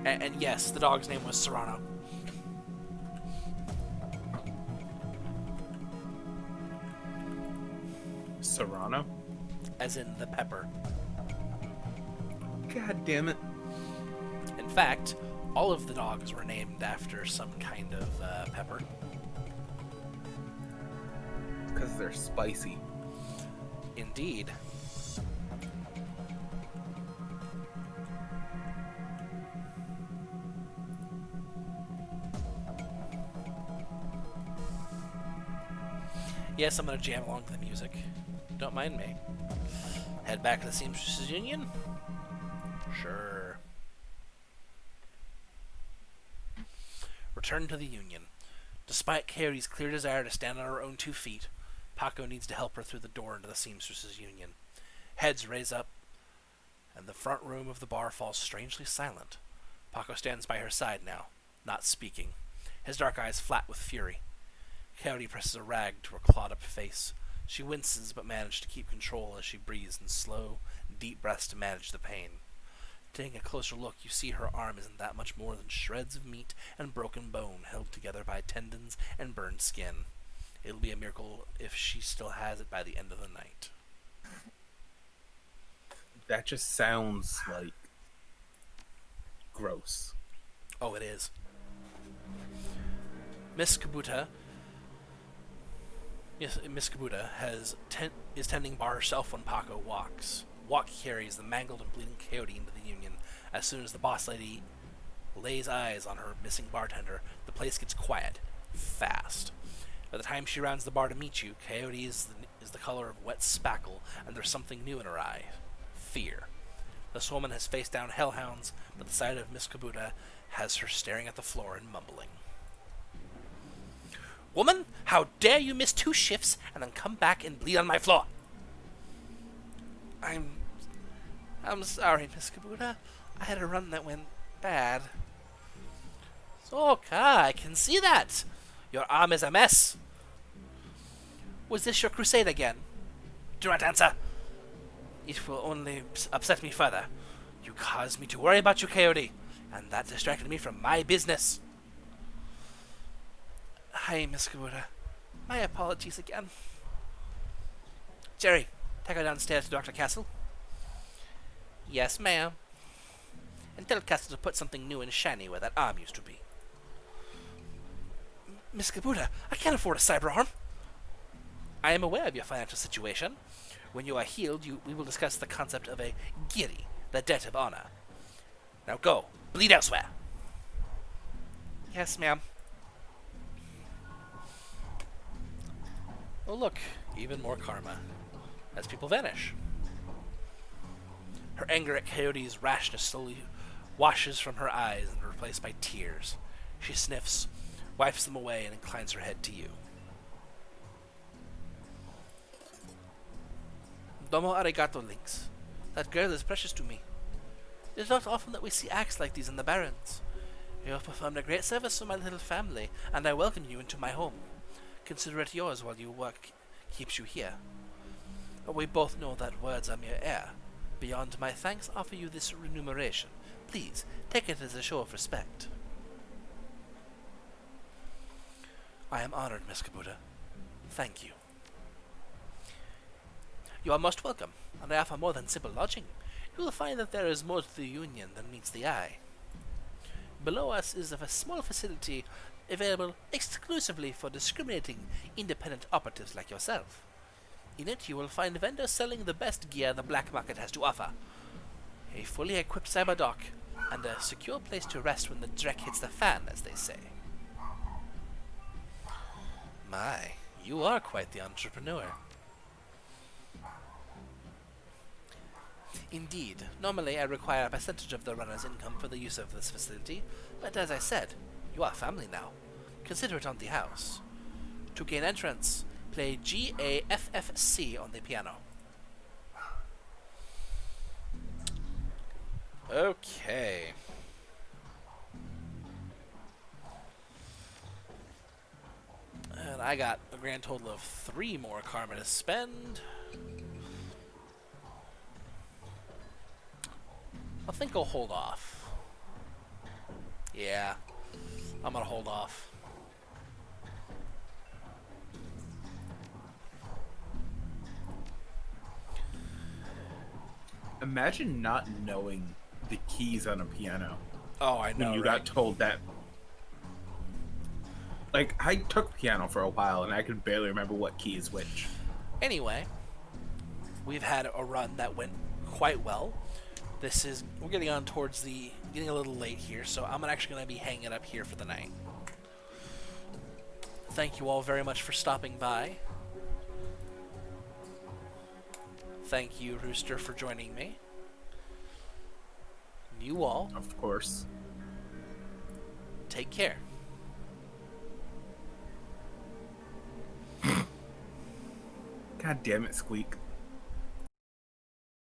And yes, the dog's name was Serrano. Serrano? As in the pepper. God damn it. In fact, all of the dogs were named after some kind of pepper. Because they're spicy. Indeed. Yes, I'm gonna jam along to the music. Don't mind me. Head back to the Seamstresses Union? Sure. Return to the Union. Despite Coyote's clear desire to stand on her own 2 feet, Paco needs to help her through the door into the Seamstresses Union. Heads raise up, and the front room of the bar falls strangely silent. Paco stands by her side now, not speaking, his dark eyes flat with fury. Coyote presses a rag to her clawed-up face. She winces, but manages to keep control as she breathes in slow, deep breaths to manage the pain. Taking a closer look, you see her arm isn't that much more than shreds of meat and broken bone held together by tendons and burned skin. It'll be a miracle if she still has it by the end of the night. That just sounds like gross. Oh, it is. Miss Kabuta is tending bar herself when Paco walks. Walk carries the mangled and bleeding Coyote into the Union. As soon as the boss lady lays eyes on her missing bartender, the place gets quiet, fast. By the time she rounds the bar to meet you, Coyote is the color of wet spackle, and there's something new in her eye. Fear. This woman has faced down hellhounds, but the sight of Miss Kabuta has her staring at the floor and mumbling. Woman, how dare you miss 2 shifts and then come back and bleed on my floor? I'm sorry, Miss Kabuta. I had a run that went bad. So, I can see that. Your arm is a mess. Was this your crusade again? Do not answer. It will only upset me further. You caused me to worry about you, Coyote, and that distracted me from my business. Hi, Miss Kabuta. My apologies again. Jerry, take her downstairs to Dr. Castle. Yes, ma'am. And tell Castle to put something new and shiny where that arm used to be. Miss Kabuta, I can't afford a cyber arm. I am aware of your financial situation. When you are healed, we will discuss the concept of a giri, the debt of honor. Now go, bleed elsewhere. Yes, ma'am. Oh look, even more karma, as people vanish. Her anger at Coyote's rashness slowly washes from her eyes and are replaced by tears. She sniffs, wipes them away, and inclines her head to you. Domo arigato, Lynx. That girl is precious to me. It is not often that we see acts like these in the Barrens. You have performed a great service for my little family, and I welcome you into my home. Consider it yours while your work keeps you here. But we both know that words are mere air. Beyond my thanks, offer you this remuneration. Please, take it as a show of respect. I am honored, Miss Kabuta. Thank you. You are most welcome, and I offer more than simple lodging. You will find that there is more to the Union than meets the eye. Below us is a small facility available exclusively for discriminating independent operatives like yourself. In it, you will find vendors selling the best gear the black market has to offer. A fully equipped cyberdock, and a secure place to rest when the dreck hits the fan, as they say. My, you are quite the entrepreneur. Indeed, normally I require a percentage of the runner's income for the use of this facility, but as I said, you are family now. Consider it on the house. To gain entrance, play GAFFC on the piano. Okay. And I got a grand total of 3 more karma to spend. I think I'll hold off. Yeah, I'm gonna hold off. Imagine not knowing the keys on a piano Oh, I know, when you right? got told that. Like, I took piano for a while, and I could barely remember what key is which. Anyway, we've had a run that went quite well. We're getting on towards getting a little late here, so I'm actually going to be hanging up here for the night. Thank you all very much for stopping by. Thank you, Rooster, for joining me. You all, Of course. take care. God damn it, Squeak.